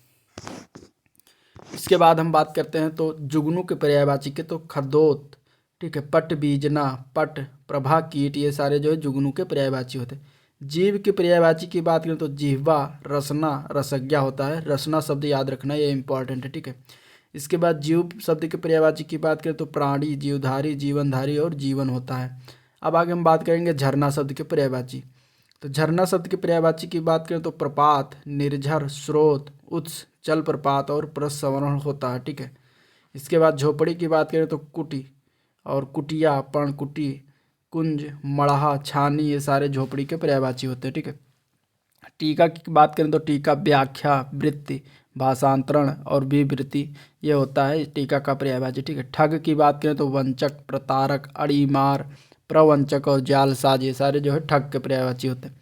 A: इसके बाद हम बात करते हैं तो जुगनू के पर्यायवाची के तो खरदोत, ठीक है, पट बीजना, पट, प्रभा, कीट, ये सारे जो है जुगनू के पर्यायवाची होते हैं। जीव के पर्यायवाची की बात करें तो जिह्वा, रसना, रसज्ञा होता है। रसना शब्द याद रखना, ये इंपॉर्टेंट है। ठीक है। इसके बाद जीव शब्द के पर्यायवाची की बात करें तो प्राणी, जीवधारी, जीवनधारी और जीवन होता है। अब आगे हम बात करेंगे झरना शब्द के पर्यायवाची। तो झरना शब्द के पर्यायवाची की बात करें तो प्रपात, निर्झर, स्रोत, उत्स, जलप्रपात और प्रस्रवण होता है। ठीक है। इसके बाद झोपड़ी की बात करें तो कुटी और कुटिया, पर्णकुटी, कुंज, मड़हा, छानी, ये सारे झोपड़ी के पर्यायवाची होते हैं। ठीक है। टीका की बात करें तो टीका व्याख्या, वृत्ति, भाषांतरण और विवृत्ति, ये होता है टीका का पर्यायवाची। ठीक है। ठग की बात करें तो वंचक, प्रतारक, अड़ीमार, प्रवंचक और जालसाज, ये सारे जो है ठग के पर्यायवाची होते हैं।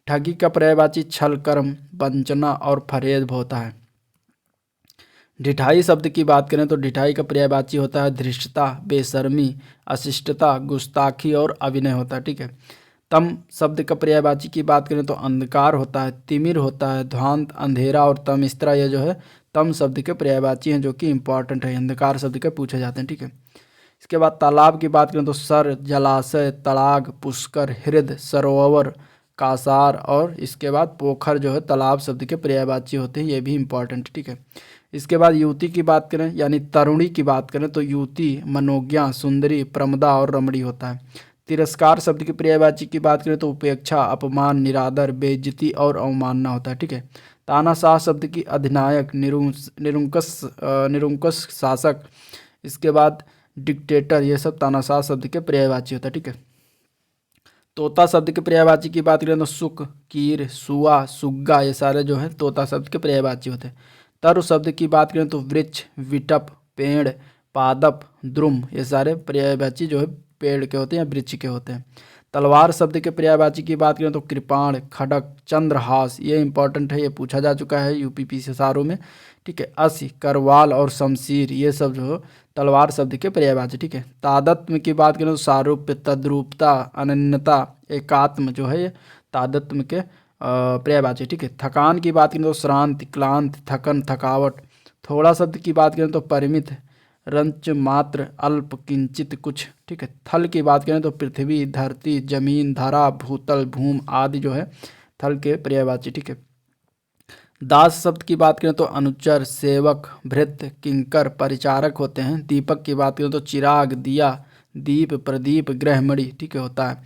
A: ठगी का पर्यायवाची छल, कर्म, वंचना और फरेब होता है। ढिठाई शब्द की बात करें तो ढिठाई का पर्यायवाची होता है धृष्टता, बेशर्मी, अशिष्टता, गुस्ताखी और अभिनय होता है। ठीक है। तम शब्द का पर्यायवाची की बात करें तो अंधकार होता है, तिमिर होता है, ध्वांत, अंधेरा और तमिस्त्रा, ये जो है तम शब्द के पर्यायवाची हैं जो कि इंपॉर्टेंट है, अंधकार शब्द के पूछे जाते हैं। ठीक है। इसके बाद तालाब की बात करें तो सर, जलाशय, तड़ाग, पुष्कर, हृद, सरोवर, कासार और इसके बाद पोखर जो है तालाब शब्द के पर्यायवाची होते हैं, ये भी इंपॉर्टेंट। ठीक है। इसके बाद युवती की बात करें यानी तरुणी की बात करें तो युवती, मनोज्ञा, सुंदरी, प्रमदा और रमणी होता है। तिरस्कार शब्द की पर्यायवाची की बात करें तो उपेक्षा, अपमान, निरादर, बेइज्जती और अवमानना होता है। ठीक है। तानाशाह शब्द की अधिनायक, निरुंकुश शासक, इसके बाद डिक्टेटर, ये सब तानाशाह शब्द के पर्यायवाची होता है। ठीक है। तोता शब्द के पर्यायवाची की बात करें तो सुक, कीर, सुआ, सुग्गा, ये सारे जो है तोता शब्द के पर्यायवाची होते हैं। तरु शब्द की बात करें तो वृक्ष, विटप, पेड़, पादप, द्रुम, ये सारे पर्यायवाची जो है पेड़ के होते हैं या वृक्ष के होते हैं। तलवार शब्द के पर्यायवाची की बात करें तो कृपाण, खड़क, चंद्रहास, ये इंपॉर्टेंट है, ये पूछा जा चुका है यूपीपीसीएसआरओ में। ठीक है। असी, करवाल और शमशीर, ये सब जो तलवार शब्द के पर्यायवाची। ठीक है। तादात्म्य की बात करें तो सारूप्य, तद्रूपता, अनन्यता, एकात्म, जो है ये तादात्म्य के पर्यायवाची। ठीक है। थकान की बात करें तो श्रांति, क्लांत, थकन, थकावट। थोड़ा शब्द की बात करें तो परिमित, रंच, मात्र, अल्प, किंचित, कुछ। ठीक है। थल की बात करें तो पृथ्वी, धरती, जमीन, धरा, भूतल, भूम आदि जो है थल के पर्यायवाची। ठीक है। दास शब्द की बात करें तो अनुचर, सेवक, भृत्य, किंकर, परिचारक होते हैं। दीपक की बात करें तो चिराग, दिया, दीप, प्रदीप, गृहमणि, ठीक है, होता है।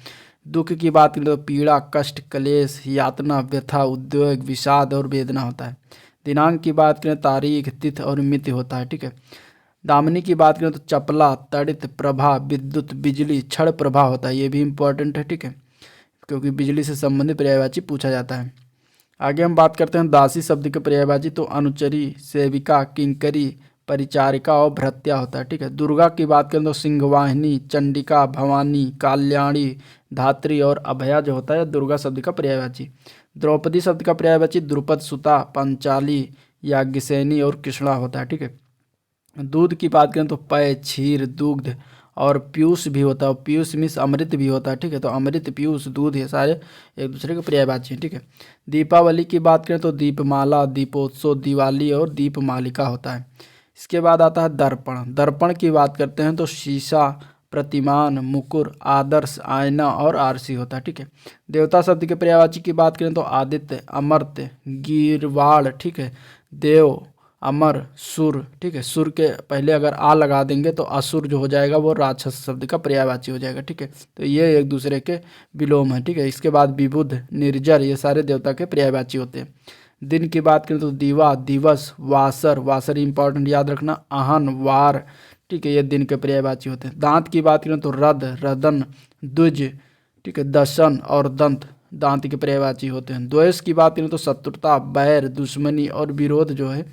A: दुख की बात करें तो पीड़ा, कष्ट, क्लेश, यातना, व्यथा, उद्वेग, विषाद और वेदना होता है। दिनांक की बात करें तारीख, तिथि और मिति होता है। ठीक है। दामिनी की बात करें तो चपला, तड़ित, प्रभा, विद्युत, बिजली, क्षण प्रभा होता है, ये भी इंपॉर्टेंट है। ठीक है। क्योंकि बिजली से संबंधित पर्यायवाची पूछा जाता है। आगे हम बात करते हैं दासी शब्द के पर्यायवाची तो अनुचरी, सेविका, किंकरी, परिचारिका और भृत्या होता है। ठीक है। दुर्गा की बात करें तो सिंहवाहिनी, चंडिका, भवानी, कल्याणी, धात्री और अभया जो होता है दुर्गा शब्द का पर्यायवाची। द्रौपदी शब्द का पर्यायवाची द्रुपद, सुता, पंचाली, याज्ञसेनी और कृष्णा होता है। ठीक है। दूध की बात करें तो पय, क्षीर, दुग्ध और पीयूष भी होता है। पीयूष मीन्स अमृत भी होता है। ठीक है। तो अमृत, पीयूष, दूध, ये सारे एक दूसरे के पर्यायवाची हैं। ठीक है। दीपावली की बात करें तो दीपमाला, दीपोत्सव, दिवाली और दीपमालिका होता है। इसके बाद आता है दर्पण। दर्पण की बात करते हैं तो शीशा, प्रतिमान, मुकुर, आदर्श, आईना और आरसी होता है। ठीक है। देवता शब्द के पर्यायवाची की बात करें तो आदित्य, अमर्त्य, गिरवाड़, ठीक है, देव, अमर, सुर। ठीक है। सुर के पहले अगर आ लगा देंगे तो असुर जो हो जाएगा वो राक्षस शब्द का पर्यायवाची हो जाएगा। ठीक है। तो ये एक दूसरे के विलोम है। ठीक है। इसके बाद विबुध, निर्जर, ये सारे देवता के पर्यायवाची होते हैं। दिन की बात करें तो दीवा, दिवस, वासर, वासर इंपॉर्टेंट याद रखना, आहन, वार, ठीक है, ये दिन के पर्यायवाची होते हैं। दांत की बात करें तो रद, रदन, द्विज, ठीक है, दशन और दंत, दांत के पर्यायवाची होते हैं। द्वेष की बात करें तो शत्रुता, बैर, दुश्मनी और विरोध जो है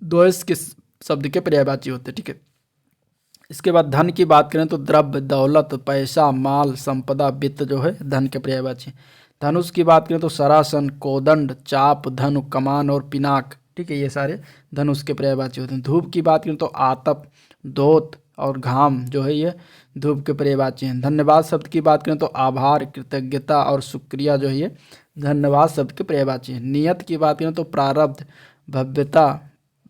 A: द्वेष के शब्द के पर्यायवाची होते हैं। ठीक है, इसके बाद धन की बात करें तो द्रव्य, दौलत, पैसा, माल, संपदा, वित्त जो है धन के पर्यायवाची। धनुष की बात करें तो सरासन, कोदंड, चाप, धनु, कमान और पिनाक। ठीक है, ये सारे धनुष के पर्यायवाची होते हैं। धूप की बात करें तो आतप, दोत और घाम जो है ये धूप के पर्यायवाची हैं। धन्यवाद शब्द की बात करें तो आभार, कृतज्ञता और शुक्रिया जो है ये धन्यवाद शब्द के पर्यायवाची हैं। नियत की बात करें तो प्रारब्ध, भव्यता,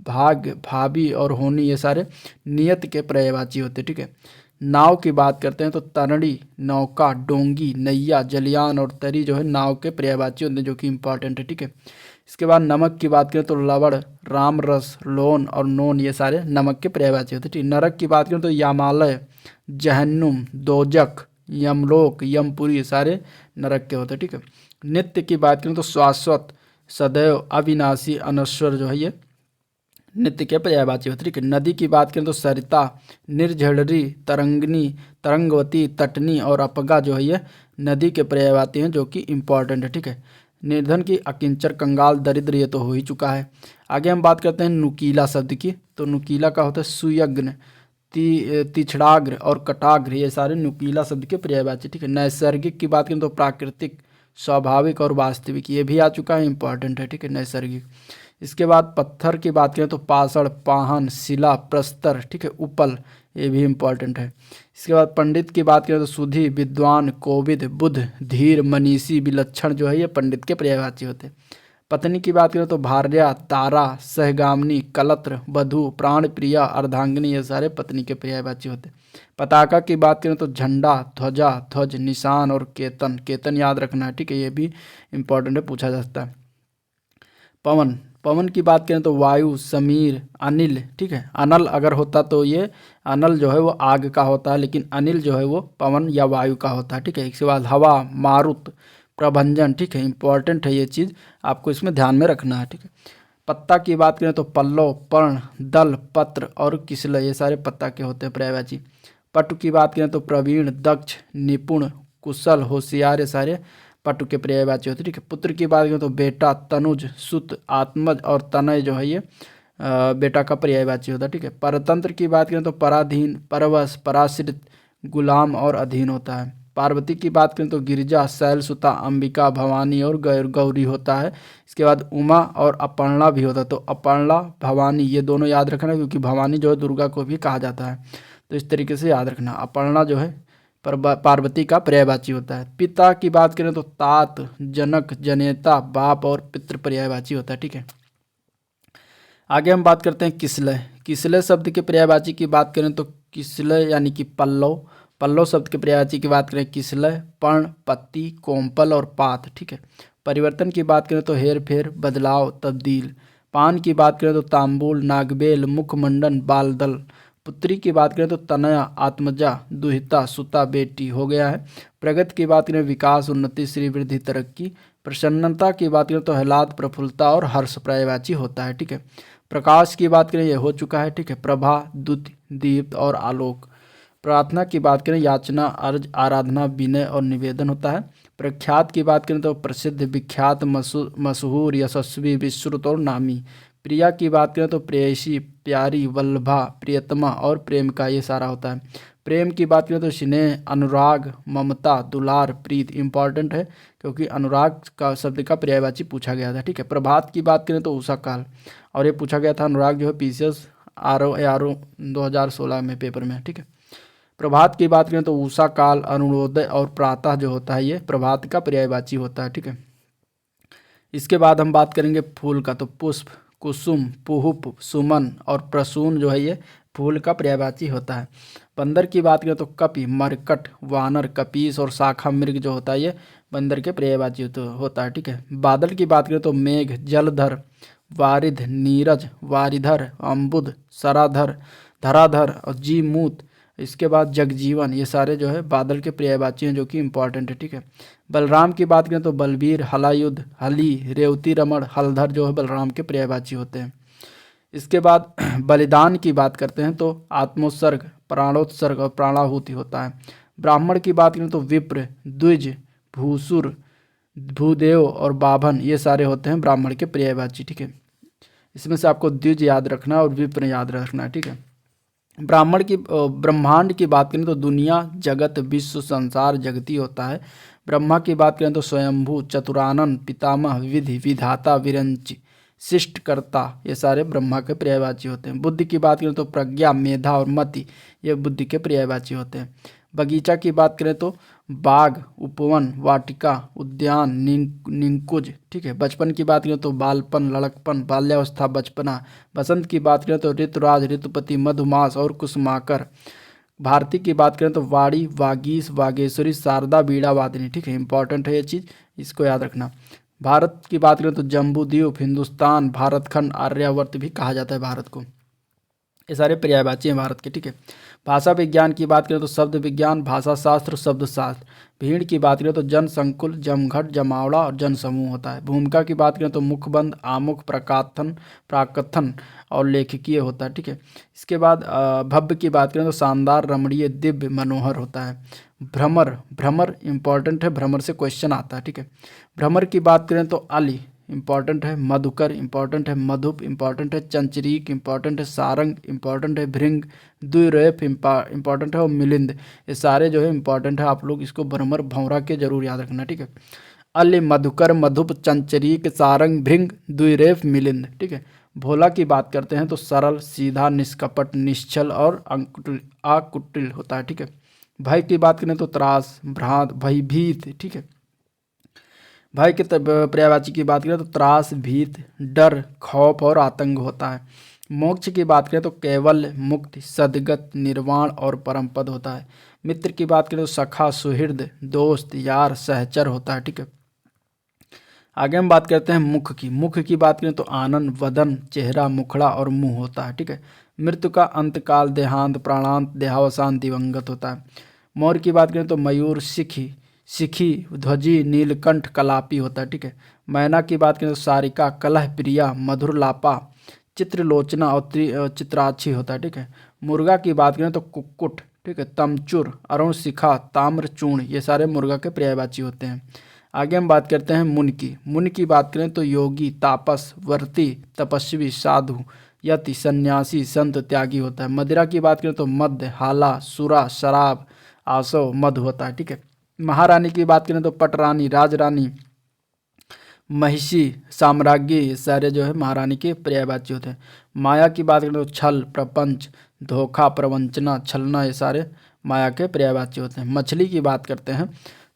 A: भाग्य, भावी और होनी, ये सारे नियत के पर्यायवाची होते हैं। ठीक है, नाव की बात करते हैं तो तरणी, नौका, डोंगी, नैया, जलियान और तरी जो है नाव के पर्यायवाची होते हैं, जो कि इंपॉर्टेंट है। ठीक है, इसके बाद नमक की बात करें तो लवण, राम रस, लोन और नोन, ये सारे नमक के पर्यायवाची होते हैं। ठीक, नरक की बात करें तो यामालय, जहन्नुम, दोजक, यमलोक, यमपुरी, ये सारे नरक के होते हैं। ठीक है, नित्य की बात करें तो शाश्वत, सदैव, अविनाशी, अनश्वर जो है ये नित्य के पर्यायवाची होते हैं। ठीक है, नदी की बात करें तो सरिता, निर्झरी, तरंगनी, तरंगवती, तटनी और अपगा जो है ये नदी के पर्यायवाची हैं, जो कि इंपॉर्टेंट है। ठीक है, निर्धन की अकिंचर, कंगाल, दरिद्र, ये तो हो ही चुका है। आगे हम बात करते हैं नुकीला शब्द की। तो नुकीला का होता है सुयग्न, तीक्ष्णाग्र और कटाग्र, ये सारे नुकीला शब्द के पर्यायवाची। ठीक है, नैसर्गिक की बात करें तो प्राकृतिक, स्वाभाविक और वास्तविक, ये भी आ चुका है, इंपॉर्टेंट है। ठीक है, नैसर्गिक। इसके बाद पत्थर की बात करें तो पाषाण, पाहन, शिला, प्रस्तर। ठीक है, उपल, ये भी इंपॉर्टेंट है। इसके बाद पंडित की बात करें तो सुधी, विद्वान, कोविद, बुद्ध, धीर, मनीषी, विलक्षण जो है ये पंडित के पर्यायवाची होते हैं। पत्नी की बात करें तो भार्या, तारा, सहगामिनी, कलत्र, वधु, प्राण प्रिया, अर्धांगिनी, ये सारे पत्नी के पर्यायवाची होते हैं। पताका की बात करें तो झंडा, ध्वजा, ध्वज, निशान और केतन। केतन याद रखना है। ठीक है, ये भी इंपॉर्टेंट है, पूछा जा सकता है। पवन, पवन की बात करें तो वायु, समीर, अनिल। ठीक है, अनल अगर होता तो ये अनल जो है वो आग का होता है, लेकिन अनिल जो है वो पवन या वायु का होता है। ठीक है, इसके बाद हवा, मारुत, प्रभंजन। ठीक है, इंपॉर्टेंट है ये चीज़, आपको इसमें ध्यान में रखना है। ठीक है, पत्ता की बात करें तो पल्लव, पर्ण, दल, पत्र और किसलय, ये सारे पत्ता के होते हैं पर्यायवाची। पटु की बात करें तो प्रवीण, दक्ष, निपुण, कुशल, होशियार, ये सारे पटु के पर्यायवाची होते हैं। ठीक है, पुत्र की बात करें तो बेटा, तनुज, सुत, आत्मज और तनय जो है ये बेटा का पर्यायवाची होता है। ठीक है, परतंत्र की बात करें तो पराधीन, परवश, पराश्रित, गुलाम और अधीन होता है। पार्वती की बात करें तो गिरिजा, शैलसुता, अंबिका, भवानी और गौरी होता है। इसके बाद उमा और अपर्णा भी होता है। तो अपर्णा, भवानी, ये दोनों याद रखना, क्योंकि भवानी जो है दुर्गा को भी कहा जाता है, तो इस तरीके से याद रखना। अपर्णा जो है पार्वती का पर्यायवाची होता है। पिता की बात करें तो तात, जनक, जनेता, बाप और पितृ पर्यायवाची होता है। ठीक है, आगे हम बात करते हैं किसलय। किसलय शब्द के पर्यायवाची की बात करें तो किसलय यानी कि पल्लव। पल्लव शब्द के पर्यायवाची की बात करें किसलय, पर्ण, पत्ती, कोम्पल और पात। ठीक है, परिवर्तन की बात करें तो हेर फेर, बदलाव, तब्दील। पान की बात करें तो तांबूल, नागबेल, मुखमंडन, बालदल। पुत्री की बात करें तो तनया, आत्मजा, दुहिता, सुता, बेटी हो गया है। प्रगति की बात करें विकास, उन्नति, श्री वृद्धि, तरक्की। प्रसन्नता की बात करें तो आह्लाद, प्रफुल्लता और हर्ष पर्यायवाची होता है। ठीक है, प्रकाश की बात करें ये हो चुका है। ठीक है, प्रभा, द्युति, दीप्त और आलोक। प्रार्थना की बात करें याचना, अर्ज, आराधना, विनय और निवेदन होता है। प्रख्यात की बात करें तो प्रसिद्ध, विख्यात, मशहूर, यशस्वी, विश्रुत और नामी। प्रिया की बात करें तो प्रेयसी, प्यारी, वल्लभा, प्रियतमा और प्रेम का, ये सारा होता है। प्रेम की बात करें तो स्नेह, अनुराग, ममता, दुलार, प्रीत। इंपॉर्टेंट है क्योंकि अनुराग का शब्द का पर्यायवाची पूछा गया था। ठीक है, प्रभात की बात करें तो उषा काल, और ये पूछा गया था अनुराग जो है पीसीएस आरओ 2016 में पेपर में। ठीक है, प्रभात की बात करें तो उषा काल, अरुणोदय और प्रातः जो होता है ये प्रभात का पर्यायवाची होता है। ठीक है, इसके बाद हम बात करेंगे फूल का। तो पुष्प, कुसुम, पुहुप, सुमन और प्रसून जो है ये फूल का पर्यायवाची होता है। बंदर की बात करें तो कपि, मरकट, वानर, कपीस और शाखा मृग जो होता है ये बंदर के पर्यायवाची होता है। ठीक है, बादल की बात करें तो मेघ, जलधर, वारिध, नीरज, वारिधर, अम्बुद, सराधर, धराधर और जीमूत। इसके बाद जगजीवन, ये सारे जो है बादल के पर्यायवाची हैं, जो कि इंपॉर्टेंट है। ठीक है, बलराम की बात करें तो बलबीर, हलायुद्ध, हली, रेवती रमण, हलधर जो है बलराम के पर्यायवाची होते हैं। इसके बाद बलिदान की बात करते हैं तो आत्मोत्सर्ग, प्राणोत्सर्ग और प्राणाहुति होता है। ब्राह्मण की बात करें तो विप्र, द्विज, भूसुर, भूदेव और बाभन, ये सारे होते हैं ब्राह्मण के पर्यायवाची। ठीक है, इसमें से आपको द्विज याद रखना है और विप्र याद रखना है, ठीक है। ब्रह्मांड की बात करें तो दुनिया, जगत, विश्व, संसार, जगती होता है। ब्रह्मा की बात करें तो स्वयंभू, चतुरानन, पितामह, विधि, विधाता, विरंच, शिष्टकर्ता, ये सारे ब्रह्मा के पर्यायवाची होते हैं। बुद्धि की बात करें तो प्रज्ञा, मेधा और मति, ये बुद्धि के पर्यायवाची होते हैं। बगीचा की बात करें तो बाग, उपवन, वाटिका, उद्यान, निंकुज, ठीक है। बचपन की बात करें तो बालपन, लड़कपन, बाल्यावस्था, बचपना। बसंत की बात करें तो ऋतुराज, ऋतुपति, मधुमास और कुसुमाकर। भारती की बात करें तो वाणी, वागीश, वागेश्वरी, शारदा, बीड़ा वादिनी, ठीक है। इंपॉर्टेंट है ये चीज़, इसको याद रखना। भारत की बात करें तो जम्बूद्वीप, हिंदुस्तान, भारतखंड, आर्यावर्त भी कहा जाता है भारत को। ये सारे पर्यायवाची हैं भारत के, ठीक है। भाषा विज्ञान की बात करें तो शब्द विज्ञान, भाषा शास्त्र, शब्द शास्त्र। भीड़ की बात करें तो जन संकुल, जमघट, जमावड़ा और जन समूह होता है। भूमिका की बात करें तो मुखबंध, आमुख, प्रकाथन, प्राकथन और लेखकीय होता है, ठीक है। इसके बाद भव्य की बात करें तो शानदार, रमणीय, दिव्य, मनोहर होता है। भ्रमर, भ्रमर इंपॉर्टेंट है, भ्रमर से क्वेश्चन आता है, ठीक है। भ्रमर की बात करें तो अली इंपॉर्टेंट है, मधुकर इंपॉर्टेंट है, मधुप इंपॉर्टेंट है, चंचरीक इंपॉर्टेंट है, सारंग इंपॉर्टेंट है, भृंग, द्विरेफ इंपॉर्टेंट है और मिलिंद, ये सारे जो है इंपॉर्टेंट है। आप लोग इसको भ्रमर भौरा के जरूर याद रखना, ठीक है। अल्य, मधुकर, मधुप, चंचरीक, सारंग, भृंग, द्विरेफ, मिलिंद, ठीक है। भोला की बात करते हैं तो सरल, सीधा, निष्कपट, निश्चल और आकुटिल होता है, ठीक है। भय की बात करें तो त्रास, भ्रांत, भयभीत, ठीक है। भय के पर्यायवाची की बात करें तो त्रास, भीत, डर, खौफ और आतंक होता है। मोक्ष की बात करें तो कैवल्य, मुक्ति, सद्गत, निर्वाण और परम पद होता है। मित्र की बात करें तो सखा, सुहृद, दोस्त, यार, सहचर होता है, ठीक है। आगे हम बात करते हैं मुख की। मुख की बात करें तो आनंद, वदन, चेहरा, मुखड़ा और मुंह होता है, ठीक है। मृत्यु का अंतकाल, देहांत, प्राणांत, देहावसान, दिवंगत होता है। मोर की बात करें तो मयूर, सिखी, सिखी, ध्वजी, नीलकंठ, कलापी होता है, ठीक है। मैना की बात करें तो सारिका, कलह प्रिया, मधुरलापा, चित्रलोचना और चित्राक्षी होता है, ठीक है। मुर्गा की बात करें तो कुक्कुट, ठीक है, तमचुर, अरुण शिखा, ताम्रचूर्ण, ये सारे मुर्गा के पर्यायवाची होते हैं। आगे हम बात करते हैं मुन की। मुन की बात करें तो योगी, तापस, वर्ती, तपस्वी, साधु, यति, सन्यासी, संत, त्यागी होता है। मदिरा की बात करें तो मध्य, हाला, सुरा, शराब, आसव, मधु होता है, ठीक है। महारानी की बात करें तो पटरानी, राजरानी, महिषी, साम्राज्ञी, ये सारे जो है महारानी के पर्यायवाची होते हैं। माया की बात करें तो छल, प्रपंच, धोखा, प्रवंचना, छलना, ये सारे माया के पर्यायवाची होते हैं। मछली की बात करते हैं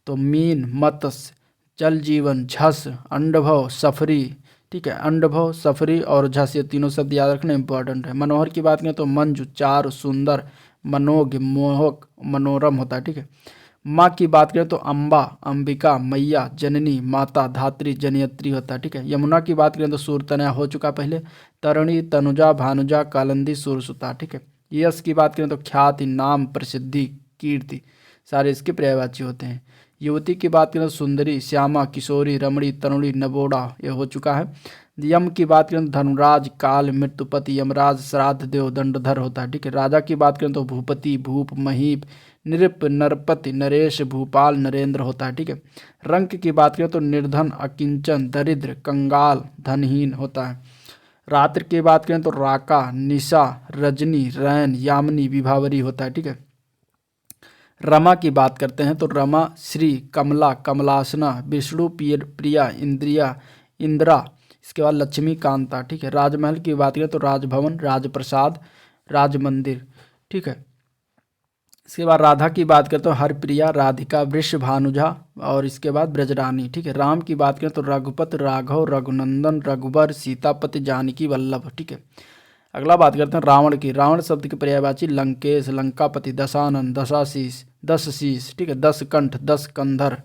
A: तो मीन, मत्स्य, जल जीवन, झस, अंडभव, सफरी, ठीक है। अंडभव, सफरी और झस, ये तीनों शब्द याद रखना इंपॉर्टेंट है। मनोहर की बात करें तो मंजू, चारु, सुंदर, मनोज्ञ, मोहक, मनोरम होता है, ठीक है। माँ की बात करें तो अम्बा, अंबिका, मैया, जननी, माता, धात्री, जनयत्री होता है, ठीक है। यमुना की बात करें तो सूरतनया हो चुका पहले, तरुणी, तनुजा, भानुजा, कालंदी, सूरसुता, ठीक है। यश की बात करें तो ख्याति, नाम, प्रसिद्धि, कीर्ति, सारे इसके पर्यायवाची होते हैं। युवती की बात करें तो सुंदरी, श्यामा, किशोरी, रमणी, तरुणी, नवोड़ा, ये हो चुका है। यम की बात करें तो धनुराज, काल, मृत्युपति, यमराज, श्राद्ध देव, दंडधर होता है, ठीक है। राजा की बात करें तो भूपति, भूप, महीप, नृप, नरपति, नरेश, भूपाल, नरेंद्र होता है, ठीक है। रंक की बात करें तो निर्धन, अकिंचन, दरिद्र, कंगाल, धनहीन होता है। रात्रि की बात करें तो राका, निशा, रजनी, रैन, यामिनी, विभावरी होता है, ठीक है। रमा की बात करते हैं तो रमा, श्री, कमला, कमलासना, विष्णु, प्रिया, इंद्रिया, इंदिरा, इसके बाद लक्ष्मी, कांता, ठीक है। राजमहल की बात करें तो राजभवन, राजप्रसाद, राजमंदिर, ठीक है। इसके बाद राधा की बात करें तो हरप्रिया, राधिका, वृष भानुजा और इसके बाद ब्रजरानी, ठीक है। राम की बात करें तो रघुपत, राघव, रघुनंदन, रघुबर, सीतापति, जानकी वल्लभ, ठीक है। अगला बात करते हैं रावण की। रावण शब्द के पर्यायवाची लंकेश, लंकापति, दशानन, दशाशीष, 10 शीश, ठीक है, 10 कंठ, 10 कंधर।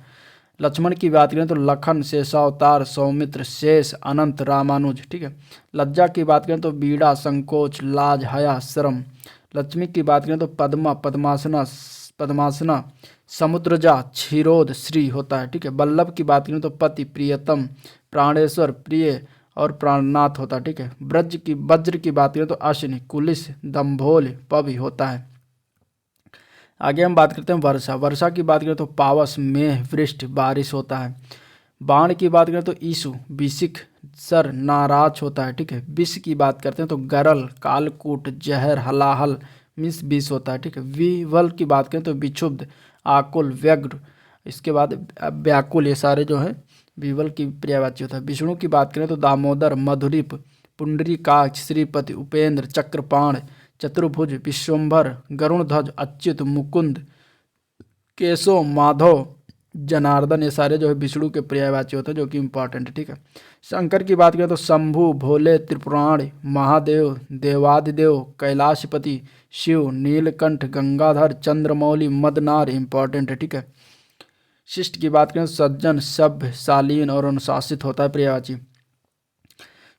A: लक्ष्मण की बात करें तो लखन, शेषावतार, सौमित्र, शेष, अनंत, रामानुज, ठीक है। लज्जा की बात करें तो बीड़ा, संकोच, लाज, हया, शर्म। लक्ष्मी की बात करें तो पद्मा, पद्मासना, पद्मासना, समुद्रजा, क्षीरोद, श्री होता है, ठीक है। वल्लभ की बात करें तो पति, प्रियतम, प्राणेश्वर, प्रिय और प्राणनाथ होता है, ठीक है। वज्र की बात करें तो अश्विनी, कुलिस, दम्भोल, पवि होता है। आगे हम बात करते हैं वर्षा। वर्षा की बात करें तो पावस, मेह, वृष्टि, बारिश होता है। बाण की बात करें तो ईसु, बिसिक, सर नाराज होता है, ठीक है। विष की बात करते हैं तो गरल, कालकूट, जहर, हलाहल मीन्स विष होता है, ठीक है। विवल की बात करें तो विक्षुब्ध, आकुल, व्यग्र, इसके बाद व्याकुल, ये सारे जो है विवल की पर्यायवाची होता है। विष्णु की बात करें तो दामोदर, मधुरिप, पुंडरीकाक्ष, श्रीपति, उपेंद्र, चक्रपाण, चतुर्भुज, विश्वम्भर, गरुणध्वज, अच्युत, मुकुंद, केशव, माधव, जनार्दन, ये सारे जो है विष्णु के पर्यायवाची होते हैं जो कि इंपॉर्टेंट है, ठीक है। शंकर की बात करें तो शंभु, भोले, त्रिपुराण, महादेव, देवादिदेव, कैलाशपति, शिव, नीलकंठ, गंगाधर, चंद्रमौली, मदनार, इंपॉर्टेंट है, ठीक है। शिष्ट की बात करें तो सज्जन, सभ्य, शालीन और अनुशासित होता है पर्यायवाची।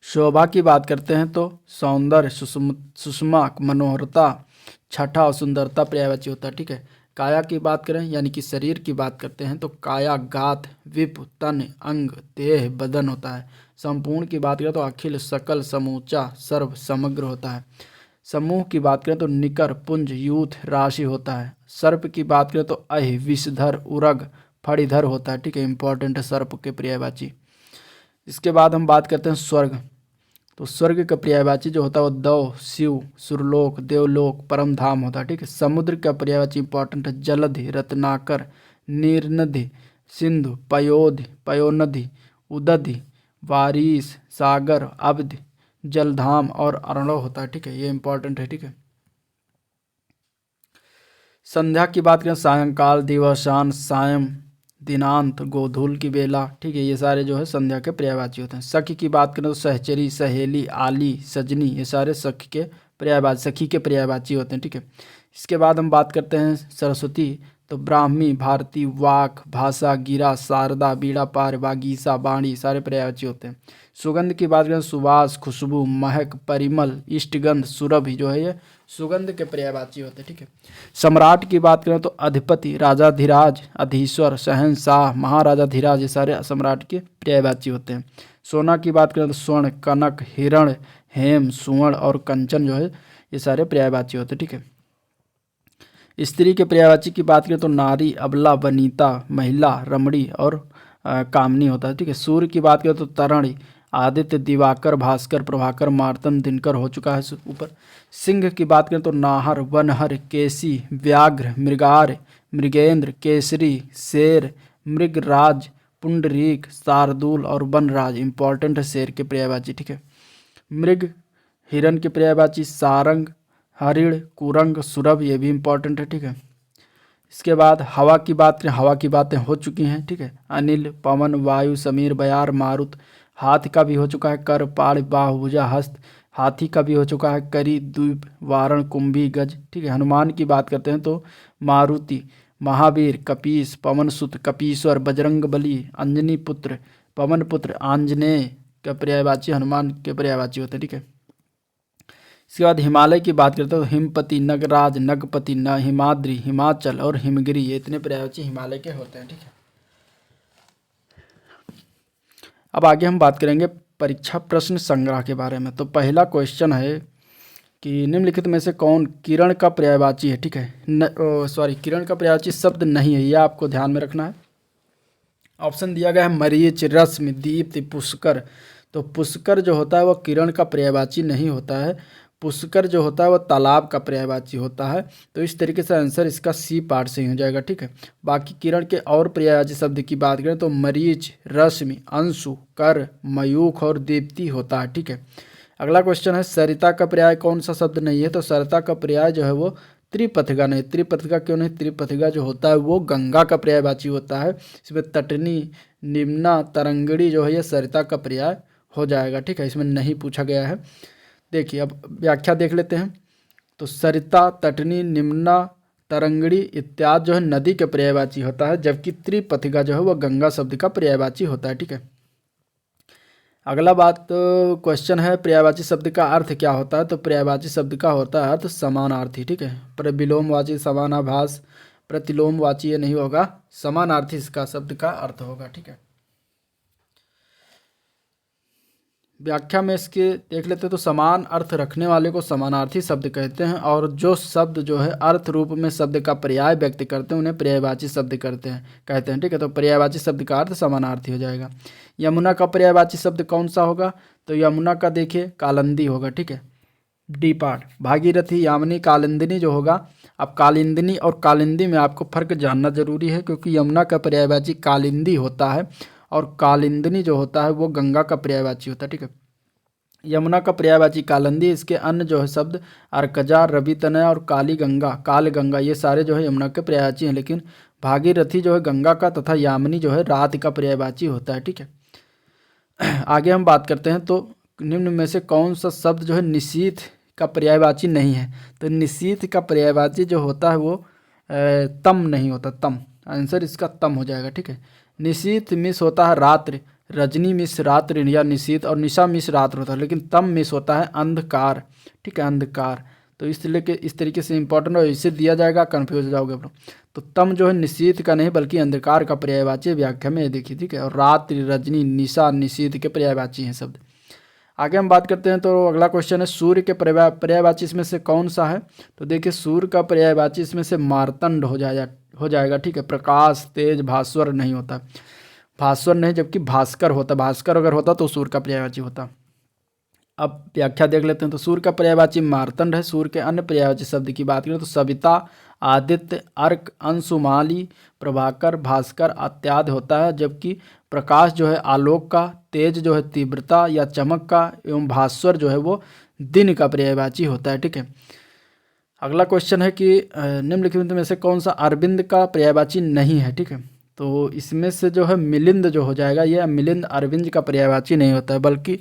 A: शोभा की बात करते हैं तो सौंदर्य, सुषमा, मनोहरता, छठा और सुंदरता पर्यायवाची होता है, ठीक है। काया की बात करें यानी कि शरीर की बात करते हैं तो काया, गात, विप, तन, अंग, देह, बदन होता है। संपूर्ण की बात करें तो अखिल, सकल, समूचा, सर्व, समग्र होता है। समूह की बात करें तो निकर, पुंज, यूथ, राशि होता है। सर्प की बात करें तो अहि, विषधर, उरग, फणिधर होता है, ठीक है। इंपॉर्टेंट है सर्प के पर्यायवाची। इसके बाद हम बात करते हैं स्वर्ग, तो स्वर्ग का पर्यायवाची जो होता है वो दव, शिव, सुरलोक, देवलोक, परम धाम होता है, ठीक है। समुद्र का पर्यायवाची इंपॉर्टेंट है जलधि, रत्नाकर, नीरनधि, सिंधु, पयोधि, पयोनधि, उदधि, वारिस, सागर, अवधि, जलधाम और अर्णव होता है, ठीक है। ये इंपॉर्टेंट है, ठीक है। संध्या की बात करें सायंकाल, दिवसान, सायं, दिनांत, गोधूल की बेला, ठीक है। ये सारे जो है संध्या के पर्यायवाची होते हैं। सखी की बात करें तो सहचरी, सहेली, आली, सजनी, ये सारे सखी के पर्यायवाची, सखी के पर्यायवाची होते हैं, ठीक है। इसके बाद हम बात करते हैं सरस्वती, तो ब्राह्मी, भारती, वाक, भाषा, गिरा, शारदा, बीड़ा पार, बागीसा, बाणी, सारे पर्यायवाची होते हैं। सुगंध की बात करें सुवास, खुशबू, महक, परिमल, इष्टगंध, सुरभि जो है ये सुगंध के पर्यायवाची होते हैं, ठीक है। सम्राट की बात करें तो अधिपति, राजाधिराज, अधीश्वर, शहंशाह, महाराजाधिराज, ये सारे सम्राट के पर्यायवाची होते हैं। सोना की बात करें तो स्वर्ण, कनक, हिरण, हेम, सुवर्ण और कंचन जो है ये सारे पर्यायवाची होते हैं, ठीक है। स्त्री के पर्यायवाची की बात करें तो नारी, अबला, वनिता, महिला, रमणी और कामनी होता है, ठीक है। सूर्य की बात करें तो तरणि, आदित्य, दिवाकर, भास्कर, प्रभाकर, मार्तन, दिनकर हो चुका है ऊपर। सिंह की बात करें तो नाहर, वनहर, केसी, व्याघ्र, मृगार, मृगेंद्र, केसरी, शेर, मृगराज, पुंडरीक, शार्दूल और वनराज, इंपॉर्टेंट है शेर के पर्यायवाची, ठीक है। मृग, हिरण के पर्यायवाची सारंग, हरिण, कुरंग, सुरभ, ये भी इंपॉर्टेंट है, ठीक है। इसके बाद हवा की बात करें, हवा की बातें हो चुकी हैं, ठीक है। अनिल, पवन, वायु, समीर, बयार, मारुत, हाथ का भी हो चुका है, कर, पाड़, बाहु, भुजा, हस्त, हाथी का भी हो चुका है, करी, द्वीप, वारण, कुंभी, गज, ठीक है। हनुमान की बात करते हैं तो मारुति, महावीर, कपीस, पवन सुत, कपीश्वर, बजरंग बली, अंजनी पुत्र, पवन पुत्र, आंजनेय का पर्यायवाची हनुमान के पर्यायवाची होते हैं, ठीक है। इसके बाद हिमालय की बात करते हैं तो हिमपति, नगराज, नगपति, न हिमाद्री, हिमाचल और हिमगिरी, ये इतने पर्यायवाची हिमालय के होते हैं, ठीक है। अब आगे हम बात करेंगे परीक्षा प्रश्न संग्रह के बारे में। तो पहला क्वेश्चन है कि निम्नलिखित में से कौन किरण का पर्यायवाची है, ठीक है। किरण का पर्यायवाची शब्द नहीं है, यह आपको ध्यान में रखना है। ऑप्शन दिया गया है मरीच, रश्मि, दीप्ति, पुष्कर। तो पुष्कर जो होता है वह किरण का पर्यायवाची नहीं होता है, पुष्कर जो होता है वह तालाब का पर्यायवाची होता है। तो इस तरीके से आंसर इसका सी पार्ट से ही हो जाएगा, ठीक है। बाकी किरण के और पर्यायवाची शब्द की बात करें तो मरीच, रश्मि, अंशु, कर, मयूख और दीप्ति होता है, ठीक है। अगला क्वेश्चन है सरिता का पर्याय कौन सा शब्द नहीं है। तो सरिता का पर्याय जो है वो त्रिपथिका नहीं। त्रिपथिका क्यों नहीं, त्रिपथिका जो होता है वो गंगा का पर्यायवाची होता है। इसमें तटनी, निम्ना, तरंगड़ी जो है ये सरिता का पर्याय हो जाएगा, ठीक है। इसमें नहीं पूछा गया है। देखिए अब व्याख्या देख लेते हैं। तो सरिता, तटनी, निम्ना, तरंगड़ी इत्यादि जो है नदी के पर्यायवाची होता है, जबकि त्रिपथिका जो है वह गंगा शब्द का पर्यायवाची होता है, ठीक है। अगला बात तो क्वेश्चन है पर्यायवाची शब्द का अर्थ क्या होता है। तो पर्यायवाची शब्द का होता है अर्थ समानार्थी, ठीक है। पर विलोमवाची, समानाभास, प्रतिलोमवाची ये नहीं होगा, समानार्थी इसका शब्द का अर्थ होगा, ठीक है। व्याख्या में इसके देख लेते हैं तो समान अर्थ रखने वाले को समानार्थी शब्द कहते हैं, और जो शब्द जो है अर्थ रूप में शब्द का पर्याय व्यक्त करते हैं उन्हें पर्यायवाची शब्द कहते हैं। ठीक है, तो पर्यायवाची शब्द का अर्थ समानार्थी हो जाएगा। यमुना का पर्यायवाची शब्द कौन सा होगा? तो यमुना का देखिए कालिंदी होगा। ठीक है, डी पार्ट। भागीरथी, यामिनी, कालिंदिनी जो होगा, अब कालिंदिनी और कालिंदी में आपको फर्क जानना जरूरी है, क्योंकि यमुना का पर्यायवाची कालिंदी होता है और कालिंदिनी जो होता है वो गंगा का पर्यायवाची होता है। ठीक है, यमुना का पर्यायवाची कालिंदी, इसके अन्य जो है शब्द अर्कजा, रवि तनया और काली गंगा, काल गंगा, ये सारे जो है यमुना के पर्यायवाची हैं, लेकिन भागीरथी जो है गंगा का तथा यामिनी जो है रात का पर्यायवाची होता है। ठीक है, आगे हम बात करते हैं तो निम्न में से कौन सा शब्द जो है निशीथ का पर्यायवाची नहीं है? तो निशीथ का पर्यायवाची जो होता है वो तम नहीं होता, तम। आंसर इसका तम हो जाएगा। ठीक है, निशीथ मिस होता है रात्रि, रजनी मिस रात्रि या निशीथ, और निशा मिस रात्र होता है, लेकिन तम मिस होता है अंधकार। ठीक है, अंधकार। तो इस तरीके से इंपॉर्टेंट और इसे दिया जाएगा, कन्फ्यूज हो जाओगे आप लोग। तो तम जो है निशीथ का नहीं बल्कि अंधकार का पर्यायवाची व्याख्या में देखिए। ठीक है, और रात्रि, रजनी, निशा, निशीथ के पर्यायवाची हैं शब्द। आगे हम बात करते हैं तो अगला क्वेश्चन है सूर्य के पर्यायवाची इसमें से कौन सा है? तो देखिए सूर्य का पर्यायवाची इसमें से मार्तंड हो जाएगा। ठीक है, प्रकाश, तेज, भास्वर नहीं होता, भास्वर नहीं, जबकि भास्कर होता। भास्कर अगर होता तो सूर्य का पर्यायवाची होता। अब व्याख्या देख लेते हैं तो सूर्य का पर्यायवाची मार्तंड है। सूर्य के अन्य पर्यायवाची शब्द की बात करें तो सविता, आदित्य, अर्क, अंशुमाली, प्रभाकर, भास्कर इत्यादि होता है, जबकि प्रकाश जो है आलोक का, तेज जो है तीव्रता या चमक का, एवं भास्वर जो है वो दिन का पर्यायवाची होता है। ठीक है, अगला क्वेश्चन है कि निम्नलिखित में से कौन सा अरविंद का पर्यायवाची नहीं है? ठीक है, तो इसमें से जो है मिलिंद जो हो जाएगा, यह मिलिंद अरविंद का पर्यायवाची नहीं होता है, बल्कि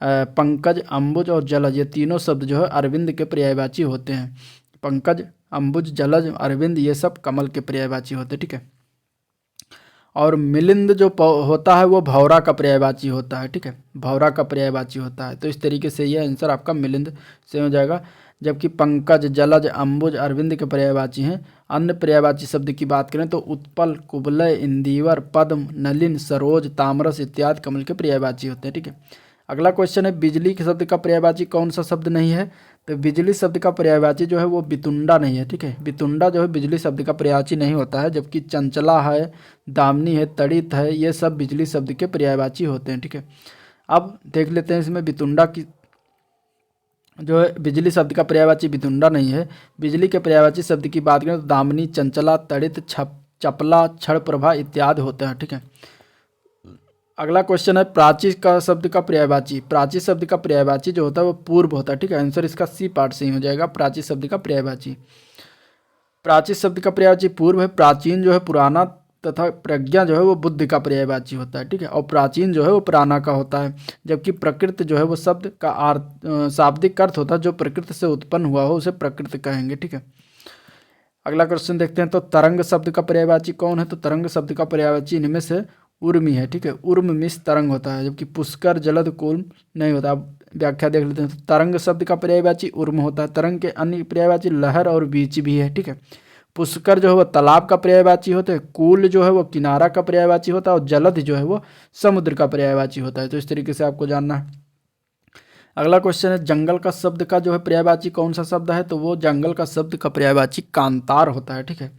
A: पंकज, अंबुज और जलज, ये तीनों शब्द जो है अरविंद के पर्यायवाची होते हैं। पंकज, अंबुज, जलज, अरविंद, ये सब कमल के पर्यायवाची होते हैं। ठीक है, और मिलिंद जो होता है वो भौरा का पर्यायवाची होता है। ठीक है, भौरा का पर्यायवाची होता है। तो इस तरीके से ये आंसर आपका मिलिंद से हो जाएगा, जबकि पंकज, जलज, अंबुज, अरविंद के पर्यायवाची हैं। अन्य पर्यायवाची शब्द की बात करें तो उत्पल, कुबलय, इंदिवर, पद्म, नलिन, सरोज, तामरस इत्यादि कमल के पर्यायवाची होते हैं। ठीक है, अगला क्वेश्चन है बिजली के शब्द का पर्यायवाची कौन सा शब्द नहीं है? तो बिजली शब्द का पर्यायवाची जो है वो बितुंडा नहीं है। ठीक है, बितुंडा जो है बिजली शब्द का पर्यायवाची नहीं होता है, जबकि चंचला है, दामिनी है, तड़ित है, ये सब बिजली शब्द के पर्यायवाची होते हैं। ठीक है, अब देख लेते हैं इसमें बितुंडा की जो है बिजली शब्द का पर्यायवाची बितुंडा नहीं है। बिजली के पर्यायवाची शब्द की बात करें तो दामिनी, चंचला, तड़ित, चपला, क्षण प्रभा इत्यादि होते हैं। ठीक है, अगला क्वेश्चन है प्राची का शब्द का पर्यायवाची। प्राची शब्द का पर्यायवाची जो होता है वो पूर्व होता है। ठीक है, आंसर इसका सी पार्ट से ही हो जाएगा। प्राची शब्द का पर्यायवाची, प्राची शब्द का पर्यायवाची पूर्व है। प्राचीन जो है पुराना तथा प्रज्ञा जो है वो बुद्धि का पर्यायवाची होता है। ठीक है, और प्राचीन जो है वो पुराना का होता है, जबकि प्रकृति जो है वो शब्द का शाब्दिक अर्थ होता है, जो प्रकृति से उत्पन्न हुआ हो उसे प्रकृति कहेंगे। ठीक है, अगला क्वेश्चन देखते हैं तो तरंग शब्द का पर्यायवाची कौन है? तो तरंग शब्द का पर्यायवाची इनमें से उर्मी है। ठीक है, उर्म मिस तरंग होता है, जबकि पुष्कर, जलद, कुल नहीं होता। अब व्याख्या देख लेते हैं तो तरंग शब्द का पर्यायवाची उर्म होता है। तरंग के अन्य पर्यायवाची लहर और बीच भी है। ठीक है, पुष्कर जो है वो तालाब का पर्यायवाची होता है, कूल जो है वो किनारा का पर्यायवाची होता है, और जलद जो है वो समुद्र का पर्यायवाची होता है। तो इस तरीके से आपको जानना है। अगला क्वेश्चन है जंगल का शब्द का जो है पर्यायवाची कौन सा शब्द है? तो वो जंगल का शब्द का पर्यायवाची कांतार होता है। ठीक है,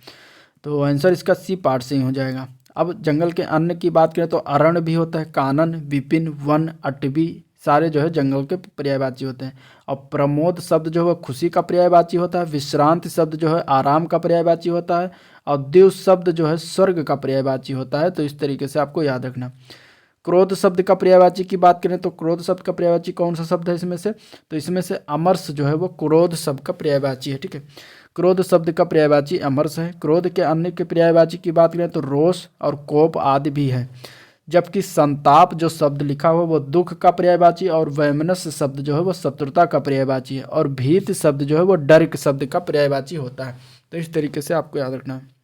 A: तो आंसर इसका सी पार्ट से ही हो जाएगा। अब जंगल के अन्य की बात करें तो अरण्य भी होता है, कानन, विपिन, वन, अटवी, सारे जो है जंगल के पर्यायवाची होते हैं। और प्रमोद शब्द जो है खुशी का पर्यायवाची होता है। विश्रांति शब्द जो है आराम का पर्यायवाची होता है। और दिवस शब्द जो है स्वर्ग का पर्यायवाची होता है। तो इस तरीके से आपको याद रखना। क्रोध शब्द का पर्यायवाची की बात करें तो क्रोध शब्द का पर्यायवाची कौन सा शब्द है इसमें से? तो इसमें से अमर्ष जो है वो क्रोध शब्द का पर्यायवाची है। ठीक है, क्रोध शब्द का पर्यायवाची अमर्ष है। क्रोध के अन्य के पर्यायवाची की बात करें तो रोष और कोप आदि भी है, जबकि संताप जो शब्द लिखा हुआ वो दुख का पर्यायवाची, और वैमनस्य शब्द जो है वो शत्रुता का पर्यायवाची है, और भीत शब्द जो है वो डर के शब्द का पर्यायवाची होता है। तो इस तरीके से आपको याद रखना है।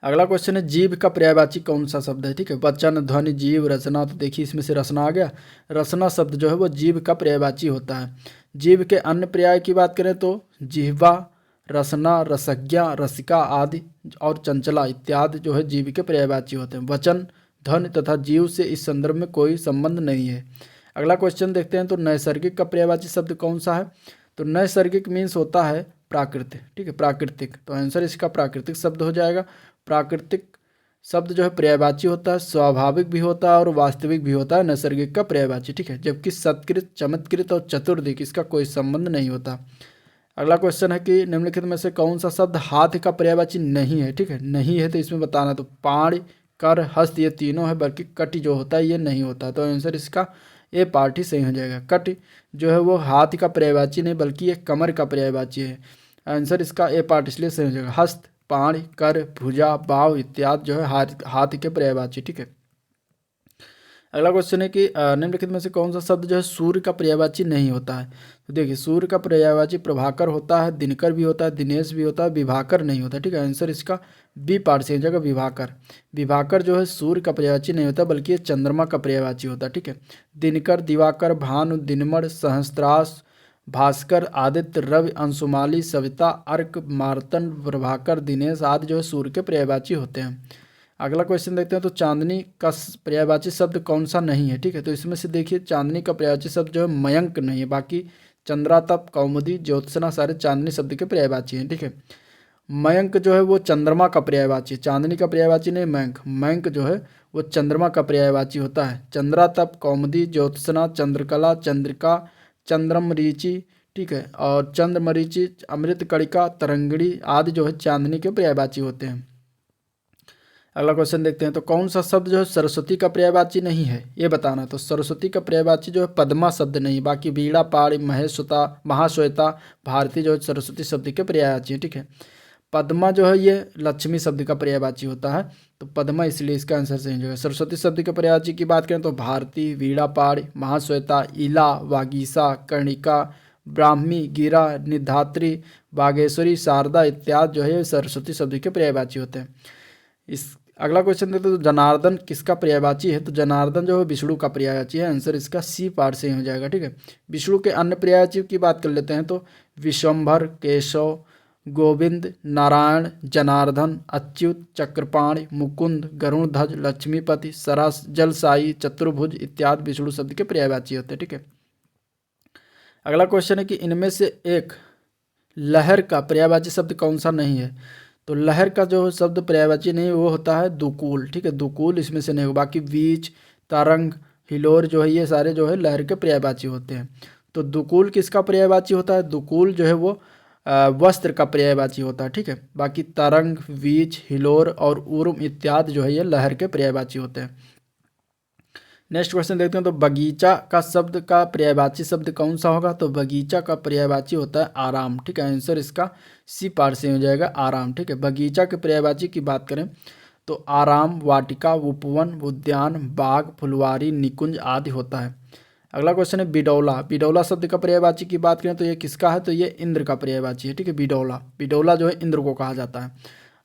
A: अगला क्वेश्चन है जीव का पर्यायवाची कौन सा शब्द है? ठीक है, वचन, ध्वनि, जीव, रचना। तो देखिए इसमें से रचना आ गया। रचना शब्द जो है वो जीव का पर्यायवाची होता है। जीव के अन्य पर्याय की बात करें तो जिह्वा, रसना, रसज्ञा, रसिका आदि और चंचला इत्यादि जो है जीव के पर्यायवाची होते हैं। वचन, ध्वनि तथा जीव से इस संदर्भ में कोई संबंध नहीं है। अगला क्वेश्चन देखते हैं, तो नैसर्गिक का पर्यायवाची शब्द कौन सा है? तो नैसर्गिक मीन्स होता है प्राकृतिक, ठीक है, प्राकृतिक। तो आंसर इसका प्राकृतिक शब्द हो जाएगा। प्राकृतिक शब्द जो है पर्यायवाची होता है, स्वाभाविक भी होता है और वास्तविक भी होता है नैसर्गिक का पर्यायवाची, ठीक है। जबकि सत्कृत, चमत्कृत और चतुर्दिक इसका कोई संबंध नहीं होता। अगला क्वेश्चन है कि निम्नलिखित में से कौन सा शब्द हाथ का पर्यायवाची नहीं है? ठीक है, नहीं है तो इसमें बताना। तो पाण, कर, हस्त ये तीनों है, बल्कि कट जो होता है ये नहीं होता। तो आंसर इसका ए पार्ट ही सही हो जाएगा। कट जो है वो हाथ का पर्यायवाची नहीं बल्कि ये कमर का पर्यायवाची है। आंसर इसका ए पार्ट इसलिए सही हो जाएगा। हस्त, पाण, कर, भुजा, बाव इत्यादि जो है हाथ के पर्यायवाची, ठीक है। अगला क्वेश्चन है कि निम्नलिखित में से कौन सा शब्द जो है सूर्य का पर्यायवाची नहीं होता है? तो देखिए, सूर्य का पर्यायवाची प्रभाकर होता है, दिनकर भी होता है, दिनेश भी होता है, विभाकर नहीं होता, ठीक है। आंसर इसका बी पार्ट से हो जाएगा, विभाकर। विभाकर जो है सूर्य का पर्यायवाची नहीं होता बल्कि ये चंद्रमा का पर्यायवाची होता है, ठीक है। दिनकर, दिवाकर, भानु, दिनमण, सहस्त्रास, भास्कर, आदित्य, रवि, अंशुमाली, सविता, अर्क, मार्तंड, प्रभाकर, दिनेश आदि जो है सूर्य के पर्यायवाची होते हैं। अगला क्वेश्चन देखते हैं, तो चांदनी का पर्यायवाची शब्द कौन सा नहीं है? ठीक है, तो इसमें से देखिए चांदनी का पर्यायवाची शब्द जो है मयंक नहीं है, बाकी चंद्रातप, कौमुदी, ज्योत्सना सारे चांदनी शब्द के पर्यायवाची हैं, ठीक है। मयंक जो है वो चंद्रमा का पर्यायवाची, चांदनी का पर्यायवाची नहीं मयंक। मयंक जो है वो चंद्रमा का पर्यायवाची होता है। चंद्रातप, कौमुदी, ज्योत्सना, चंद्रकला, चंद्रिका, चंद्रमरीचि, ठीक है, और चंद्रमरीचि, अमृत कणिका, तरंगिणी आदि जो है चांदनी के पर्यायवाची होते हैं। अगला क्वेश्चन देखते हैं, तो कौन सा शब्द जो है सरस्वती का पर्यायवाची नहीं है, ये बताना। तो सरस्वती का पर्यायवाची जो है पद्मा शब्द नहीं, बाकी वीणा, पाणी, महेश्वता, महाश्वेता, भारती जो है सरस्वती शब्द के पर्यायवाची है, ठीक है। पद्मा जो है ये लक्ष्मी शब्द का पर्यायवाची होता है, तो पद्मा इसलिए इसका आंसर सही हो जाएगा। सरस्वती शब्द के पर्यायवाची की बात करें तो भारती, वीणा, पाणी, महाश्वेता, इला, वागीसा, कर्णिका, ब्राह्मी, गिरा, निधात्री, बागेश्वरी, शारदा इत्यादि जो है सरस्वती शब्द के पर्यायवाची होते हैं। इस अगला क्वेश्चन देखते हैं, तो जनार्दन किसका पर्यायवाची है? तो जनार्दन जो है विष्णु का पर्यायवाची है। आंसर इसका सी पार्ट से ही हो जाएगा, ठीक है। विष्णु के अन्य पर्यायवाची की बात कर लेते हैं, तो विश्वंभर, केशव, गोविंद, नारायण, जनार्दन, अच्युत, चक्रपाणि, मुकुंद, गरुणध्वज, लक्ष्मीपति, सरास, जलसाई, चतुर्भुज इत्यादि विष्णु शब्द के पर्यायवाची होते हैं, ठीक है। अगला क्वेश्चन है कि इनमें से एक लहर का पर्यायवाची शब्द कौन सा नहीं है? तो लहर का जो शब्द पर्यायवाची नहीं वो होता है दुकूल, ठीक है। दुकूल इसमें से नहीं होगा। बाकी बीच, तरंग, हिलोर जो है ये सारे जो है लहर के पर्यायवाची होते हैं। तो दुकूल किसका पर्यायवाची होता है? दुकूल जो है वो वस्त्र का पर्यायवाची होता है, ठीक है। बाकी तरंग, बीच, हिलोर और उर्म इत्यादि जो है ये लहर के पर्यायवाची होते हैं। नेक्स्ट क्वेश्चन देखते हैं, तो बगीचा का शब्द का पर्यायवाची शब्द कौन सा होगा? तो बगीचा का पर्यायवाची होता है आराम, ठीक है। आंसर इसका सी पार्ट से हो जाएगा, आराम, ठीक है। बगीचा के पर्यायवाची की बात करें तो आराम, वाटिका, उपवन, उद्यान, बाग, फुलवारी, निकुंज आदि होता है। अगला क्वेश्चन है बिडौला। बिडौला शब्द का पर्यायवाची की बात करें तो ये किसका है? तो ये इंद्र का पर्यायवाची है, ठीक है। बिडौला, बिडौला जो है इंद्र को कहा जाता है।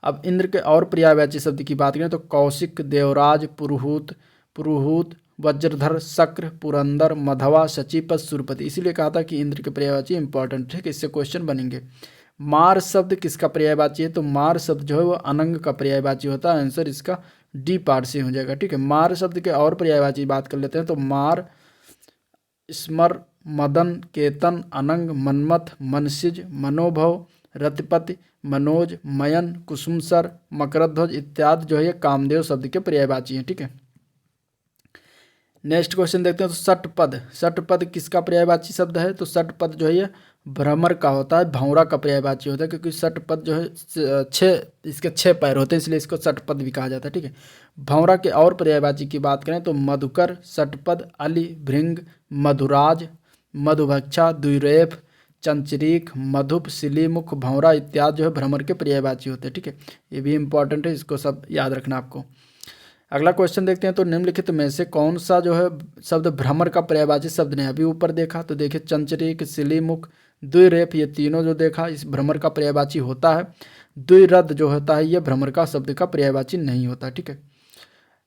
A: अब इंद्र के और पर्यायवाची शब्द की बात करें तो कौशिक, देवराज, पुरुहूत, पुरुहूत, वज्रधर, शक्र, पुरंदर, मधवा, शचीपत, सुरपति। इसीलिए कहा था कि इंद्र के पर्यायवाची इंपॉर्टेंट, ठीक है, इससे क्वेश्चन बनेंगे। मार शब्द किसका पर्यायवाची है? तो मार शब्द जो है वो अनंग का पर्यायवाची होता है। आंसर इसका डी पार्ट से हो जाएगा, ठीक है। मार शब्द के और पर्यायवाची बात कर लेते हैं, तो मार, स्मर, मदन, केतन, अनंग, मनमथ, मनसिज, मनोभव, रतिपति, मनोज, मयन, कुसुमसर, मकरध्वज इत्यादि जो है ये कामदेव शब्द के पर्यायवाची हैं, ठीक है। नेक्स्ट क्वेश्चन देखते हैं, तो षटपद। षटपद किसका पर्यायवाची शब्द है? तो षटपद जो है ये भ्रमर का होता है, भौरा का पर्यायवाची होता है, क्योंकि षटपद जो है इसके 6 पैर होते हैं, इसलिए इसको षटपद भी कहा जाता है, ठीक है। भौरा के और पर्यायवाची की बात करें तो मधुकर, षटपद, अली, भृंग, मधुराज, मधुभक्षा, द्विरेफ, चंचरीक, मधुप, सिलीमुख, भौरा इत्यादि जो है भ्रमर के पर्यायवाची होते हैं, ठीक है। ये भी इंपॉर्टेंट है, इसको सब याद रखना आपको। अगला क्वेश्चन देखते हैं, तो निम्नलिखित में से कौन सा जो है शब्द भ्रमर का पर्यायवाची शब्द नहीं? अभी ऊपर देखा तो देखिए चंचरीक, सिलीमुख, द्विरेफ ये तीनों जो देखा इस भ्रमर का पर्यायवाची होता है। द्विरद जो होता है ये भ्रमर का शब्द का पर्यायवाची नहीं होता, ठीक है।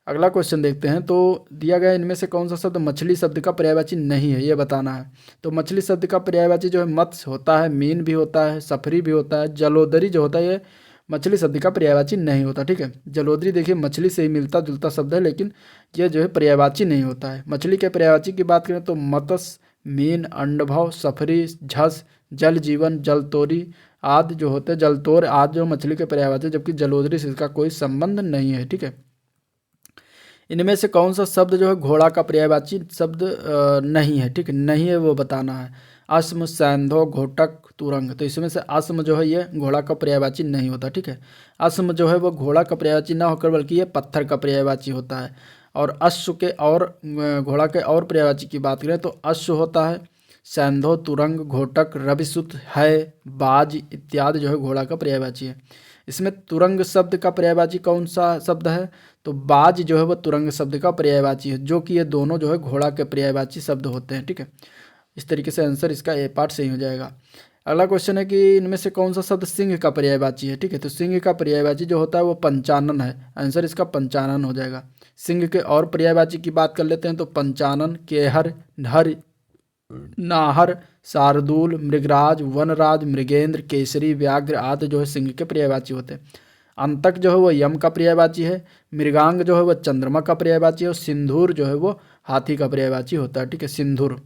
A: अगला क्वेश्चन देखते हैं, तो दिया गया इनमें से कौन सा शब्द मछली शब्द का पर्यायवाची नहीं है, ये बताना है। तो मछली शब्द का पर्यायवाची जो है मत्स्य होता है, मीन भी होता है, सफरी भी होता है, जलोदरी जो होता है ये मछली शब्द का पर्यायवाची नहीं होता। ठीक है, जलोदरी देखिए मछली से ही मिलता जुलता शब्द है, लेकिन यह जो है पर्यायवाची नहीं होता है। मछली के पर्यायवाची की बात करें तो मत्स्य, मीन, अंडभव, सफरी, झस, जल जीवन, जलतोरी आदि जो होते हैं, जलतोर आदि जो मछली के पर्यायवाची, जबकि जलोदरी से इसका कोई संबंध नहीं है। ठीक है, इनमें से कौन सा शब्द जो है घोड़ा का पर्यायवाची शब्द नहीं है। ठीक है, नहीं है वो बताना है। अस्म, सैंधो, घोटक, तुरंग, तो इसमें से अस्म जो है ये घोड़ा का पर्यायवाची नहीं होता। ठीक है, अस्म जो है वो घोड़ा का पर्यायवाची ना होकर बल्कि ये पत्थर का पर्यायवाची होता है। और अश्व के और घोड़ा के और पर्यायवाची की बात करें तो अश्व होता है, सैंधो, तुरंग, घोटक, रविसुत, है, बाज इत्यादि जो है घोड़ा का पर्यायवाची है। इसमें तुरंग शब्द का पर्यायवाची कौन सा शब्द है, तो बाज जो है वह तुरंग शब्द का पर्यायवाची है, जो कि ये दोनों जो है घोड़ा के पर्यायवाची शब्द होते हैं। ठीक है, इस तरीके से आंसर इसका ए पार्ट सही हो जाएगा। अगला क्वेश्चन है कि इनमें से कौन सा शब्द सिंह का पर्यायवाची है। ठीक है, तो सिंह का पर्यायवाची जो होता है वो पंचानन है। आंसर इसका पंचानन हो जाएगा। सिंह के और पर्यायवाची की बात कर लेते हैं तो पंचानन, केहर, नहर, नाहर, शार्दूल, मृगराज, वनराज, मृगेंद्र, केसरी, व्याघ्र आदि जो है सिंह के पर्यायवाची होते हैं। अंतक जो है वो यम का पर्यायवाची है। मृगांग जो है वो चंद्रमा का पर्यायवाची है। और सिंधूर जो है वो हाथी का पर्यायवाची होता है। ठीक है, सिंधूर।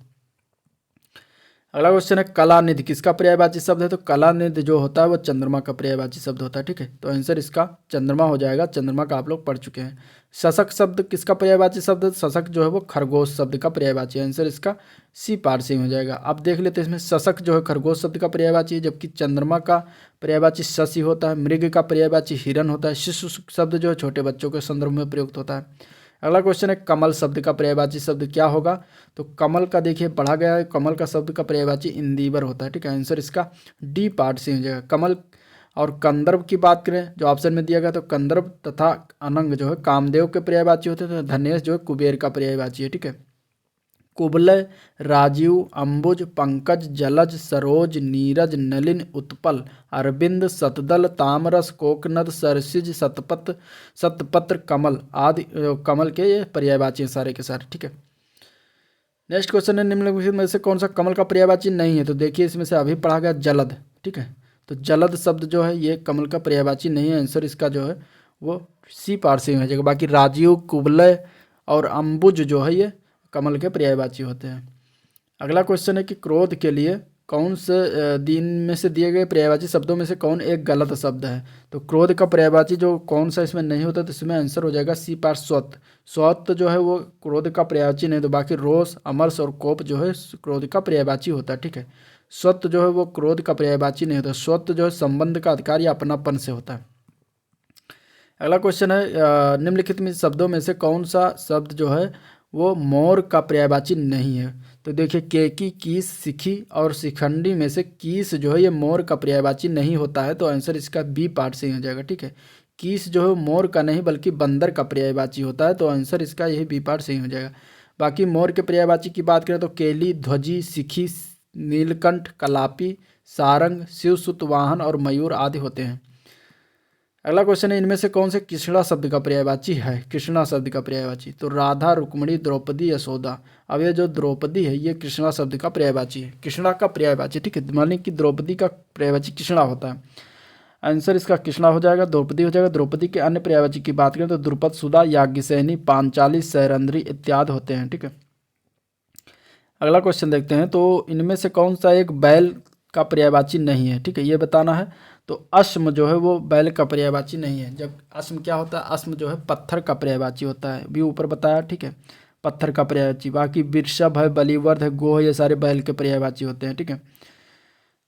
A: अगला क्वेश्चन है कलानिधि किसका पर्यायवाची शब्द है, तो कलानिधि जो होता है वो चंद्रमा का पर्यायवाची शब्द होता है। ठीक है, तो आंसर इसका चंद्रमा हो जाएगा। चंद्रमा का आप लोग पढ़ चुके हैं। शशक शब्द किसका पर्यायवाची शब्द है, शशक जो है वो खरगोश शब्द का पर्यायवाची है। आंसर इसका सी पार्ट से हो जाएगा। अब देख लेते हैं इसमें शशक जो है खरगोश शब्द का पर्यायवाची है, जबकि चंद्रमा का पर्यायवाची शशि होता है। मृग का पर्यायवाची हिरण होता है। शिशु शब्द जो है छोटे बच्चों के संदर्भ में प्रयुक्त होता है। अगला क्वेश्चन है कमल शब्द का पर्यायवाची शब्द क्या होगा, तो कमल का देखिए पढ़ा गया है, कमल का शब्द का पर्यायवाची इंदिवर होता है। ठीक है, आंसर इसका डी पार्ट से हो जाएगा। कमल और कंदर्प की बात करें जो ऑप्शन में दिया गया, तो कंदर्प तथा अनंग जो है कामदेव के पर्यायवाची होते हैं। तो धनेश जो है कुबेर का पर्यायवाची है। ठीक है, कुबलय, राजीव, अंबुज, पंकज, जलज, सरोज, नीरज, नलिन, उत्पल, अरविंद, सतदल, तामरस, कोकनद, सरसिज, सतपत्र, कमल आदि कमल के ये पर्यायवाची हैं सारे के सारे। ठीक है, नेक्स्ट क्वेश्चन है निम्नलिखित में से कौन सा कमल का पर्यायवाची नहीं है, तो देखिए इसमें से अभी पढ़ा गया जलद। ठीक है, तो जलद शब्द जो है ये कमल का पर्यायवाची नहीं है। आंसर इसका जो है वो सी पार्ट से हो जाएगा। बाकी राजीव, कुबलय और अंबुज जो है ये कमल के पर्यायवाची होते हैं। अगला क्वेश्चन है कि क्रोध के लिए कौन से दिन में से दिए गए पर्यायवाची शब्दों में से कौन एक गलत शब्द है, तो क्रोध का पर्यायवाची जो कौन सा इसमें नहीं होता, तो इसमें आंसर हो जाएगा सी पार्ट स्वत। स्वत जो है वो क्रोध का पर्यायवाची नहीं, तो बाकी रोष, अमर्ष और कोप जो है क्रोध का पर्यायवाची होता है। ठीक है, स्वत जो है वो क्रोध का पर्यायवाची नहीं होता। स्वत जो है संबंध का अधिकार या अपनापन से होता है। अगला क्वेश्चन है निम्नलिखित में शब्दों में से कौन सा शब्द जो है वो मोर का पर्यायवाची नहीं है, तो देखिए केकी, कीस, सिखी और शिखंडी में से कीस जो है ये मोर का पर्यायवाची नहीं होता है। तो आंसर इसका बी पार्ट से ही हो जाएगा। ठीक है, कीस जो है मोर का नहीं बल्कि बंदर का पर्यायवाची होता है। तो आंसर इसका यही बी पार्ट से ही हो जाएगा। बाकी मोर के पर्यायवाची की बात करें तो केली, ध्वजी, सिखी, नीलकंठ, कलापी, सारंग, शिवसुत वाहन और मयूर आदि होते हैं। अगला क्वेश्चन है इनमें से कौन से कृष्णा शब्द का पर्यायवाची है, कृष्णा शब्द का पर्यायवाची, तो राधा, रुक्मणी, द्रौपदी, यशोदा। अब ये जो द्रौपदी है ये कृष्णा शब्द का पर्यायवाची है, कृष्णा का पर्यायवाची। ठीक है, मानिए कि द्रौपदी का पर्यायवाची कृष्णा होता है। आंसर इसका कृष्णा हो जाएगा, द्रौपदी हो जाएगा। द्रौपदी के अन्य पर्यायवाची की बात करें तो द्रुपद, सुधा, याज्ञसेनी, पांचाली, सैरंध्री इत्यादि होते हैं। ठीक है, अगला क्वेश्चन देखते हैं, तो इनमें से कौन सा एक बैल का पर्यायवाची नहीं है। ठीक है, ये बताना है। तो अश्म जो है वो बैल का पर्यायवाची नहीं है। जब अश्म क्या होता है, अश्म जो है पत्थर का पर्यायवाची होता है, भी ऊपर बताया। ठीक है, पत्थर का पर्यायवाची। बाकी वृषभ है, बलिवर्ध है, गो है, ये सारे बैल के पर्यायवाची होते हैं। ठीक है,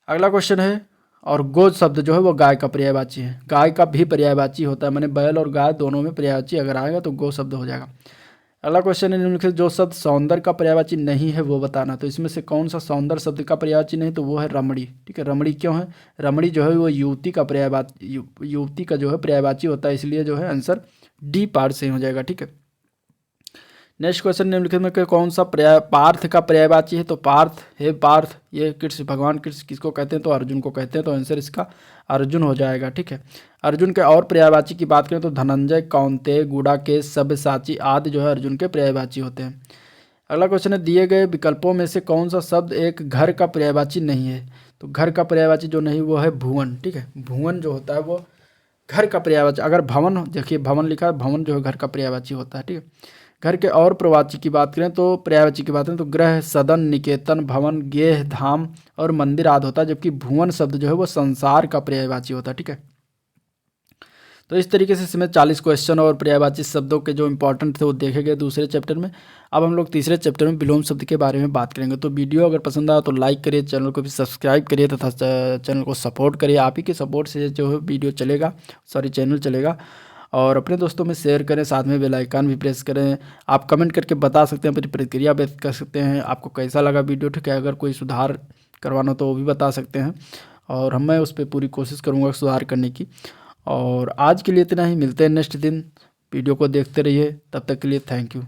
A: अगला क्वेश्चन है और गो शब्द जो है वो गाय का पर्यायवाची है। गाय का भी पर्यायवाची होता है, मैंने बैल और गाय दोनों में पर्यायवाची अगर आएगा तो गो शब्द हो जाएगा। अगला क्वेश्चन है निम्नलिखित जो शब्द सौंदर्य का पर्यायवाची नहीं है वो बताना, तो इसमें से कौन सा सौंदर्य शब्द का पर्यायवाची नहीं, तो वो है रमणी। ठीक है, रमणी क्यों है, रमणी जो है वो युवती का पर्यायवाची, युवती का जो है पर्यायवाची होता है, इसलिए जो है आंसर डी पार्ट से हो जाएगा। ठीक है, नेक्स्ट क्वेश्चन निम्नलिखित में कौन सा पार्थ का पर्यायवाची है, तो पार्थ, हे पार्थ, ये कृष्ण, भगवान कृष्ण किसको कहते हैं, तो अर्जुन को कहते हैं। तो आंसर इसका अर्जुन हो जाएगा। ठीक है, अर्जुन के और पर्यायवाची की बात करें तो धनंजय, कौंतेय, गुड़ाकेश, सब्यसाची आदि जो है अर्जुन के पर्यायवाची होते हैं। अगला क्वेश्चन है दिए गए विकल्पों में से कौन सा शब्द एक घर का पर्यायवाची नहीं है, तो घर का पर्यायवाची जो नहीं वो है भुवन। ठीक है, भुवन जो होता है वो घर का पर्यायवाची, अगर भवन, देखिए भवन लिखा है, भवन जो है घर का पर्यायवाची होता है, ठीक है। घर के और प्रवाची की बात करें तो पर्यायवाची की बात करें तो गृह, सदन, निकेतन, भवन, गेह, धाम और मंदिर आदि होता है, जबकि भुवन शब्द जो है वो संसार का पर्यायवाची होता है, ठीक है। तो इस तरीके से इसमें 40 क्वेश्चन और पर्यायवाची शब्दों के जो इंपॉर्टेंट थे वो देखे गए दूसरे चैप्टर में। अब हम लोग तीसरे चैप्टर में विलोम शब्द के बारे में बात करेंगे। तो वीडियो अगर पसंद आया तो लाइक करिए, चैनल को भी सब्सक्राइब करिए तथा चैनल को सपोर्ट करिए। आप ही के सपोर्ट से जो है वीडियो चलेगा, चैनल चलेगा। और अपने दोस्तों में शेयर करें, साथ में बेल आइकन भी प्रेस करें। आप कमेंट करके बता सकते हैं, अपनी प्रतिक्रिया व्यक्त कर सकते हैं, आपको कैसा लगा वीडियो, ठीक है। अगर कोई सुधार करवाना हो तो वो भी बता सकते हैं, और मैं उस पर पूरी कोशिश करूँगा सुधार करने की। और आज के लिए इतना ही, मिलते हैं नेक्स्ट दिन। वीडियो को देखते रहिए, तब तक के लिए थैंक यू।